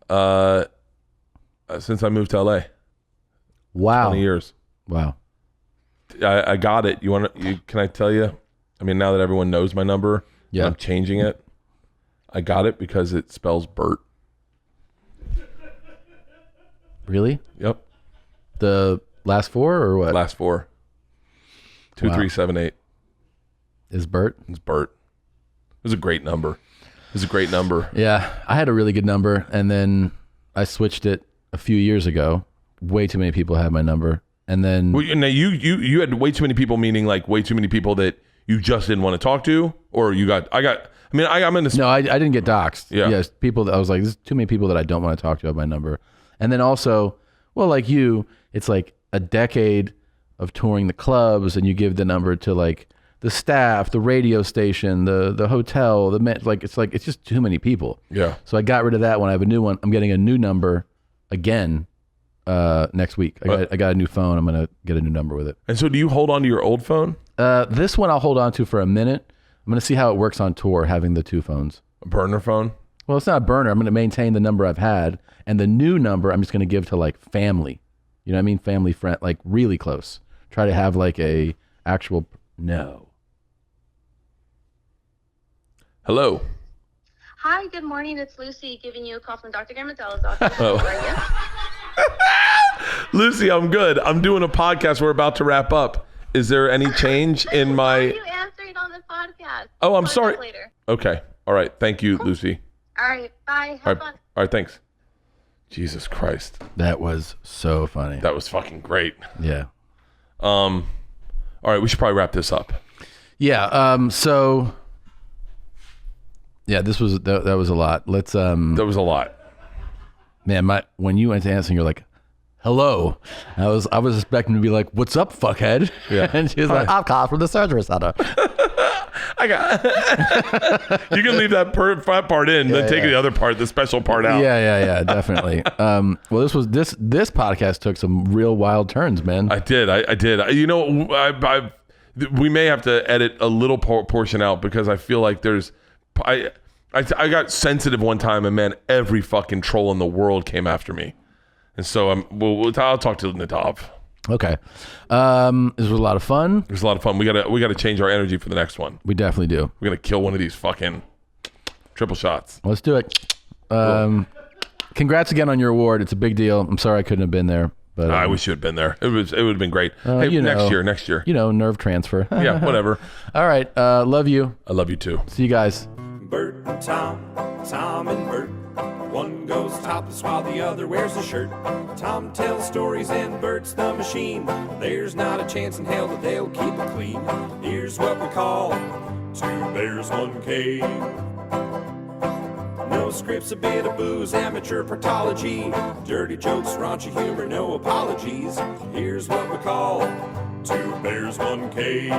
Yeah. Since I moved to LA. Wow. 20 years. Wow. I got it. Can I tell you? I mean, now that everyone knows my number, I'm changing it. I got it because it spells Bert. Really? Yep. The last 4 or what? Last 4. 2378. Is Bert? It's Bert. It was a great number. Yeah. I had a really good number, and then I switched it a few years ago. Way too many people had my number. And then now you had way too many people, meaning like way too many people that you just didn't want to talk to, or I'm in this. No, I didn't get doxxed. Yeah. Yes, people that I was like, there's too many people that I don't want to talk to have my number. And then also, well, like you, it's like a decade of touring the clubs, and you give the number to like the staff, the radio station, the hotel, it's just too many people. Yeah. So I got rid of that one. I have a new one. I'm getting a new number again next week. I got a new phone. I'm gonna get a new number with it. And so, do you hold on to your old phone? This one I'll hold on to for a minute. I'm gonna see how it works on tour, having the 2 phones. A burner phone? Well, it's not a burner. I'm gonna maintain the number I've had, and the new number I'm just gonna give to like family. You know what I mean? Family, friend, like really close. Try to have like a actual no. Hello. Hi, good morning. It's Lucy giving you a call from Dr. Gamadella's office. How are you? Lucy, I'm good. I'm doing a podcast. We're about to wrap up. Is there any change in my... Why are you answering on the podcast? Oh, I'm sorry. Later. Okay. All right. Thank you, Lucy. All right. Bye. Have fun. All right. Thanks. Jesus Christ. That was so funny. That was fucking great. Yeah. All right. We should probably wrap this up. Yeah. So... Yeah, that was a lot. Let's That was a lot. Man, when you went to answer, you're like, "Hello." I was expecting to be like, "What's up, fuckhead?" Yeah. And she's like, "I'm calling from the surgery center." You can leave that part in, then take the other part, the special part out. Yeah, definitely. Well, this podcast took some real wild turns, man. I did. You know, we may have to edit a little portion out because I feel like there's. I got sensitive one time, and man, every fucking troll in the world came after me, and so I'll talk to Nadav. Okay, this was a lot of fun. It was a lot of fun. We gotta change our energy for the next one. We definitely do. We're gonna kill one of these fucking triple shots. Let's do it. Cool. congrats again on your award. It's a big deal. I'm sorry I couldn't have been there. But I wish you had been there. It would have been great. Hey, next year. You know, nerve transfer. Yeah, whatever. All right. Love you. I love you too. See you guys. Bert and Tom and Bert. One goes topless while the other wears a shirt. Tom tells stories and Bert's the machine. There's not a chance in hell that they'll keep it clean. Here's what we call 2 bears, 1 cave. No scripts, a bit of booze, amateur partology. Dirty jokes, raunchy humor, no apologies. Here's what we call 2 bears, 1 cave.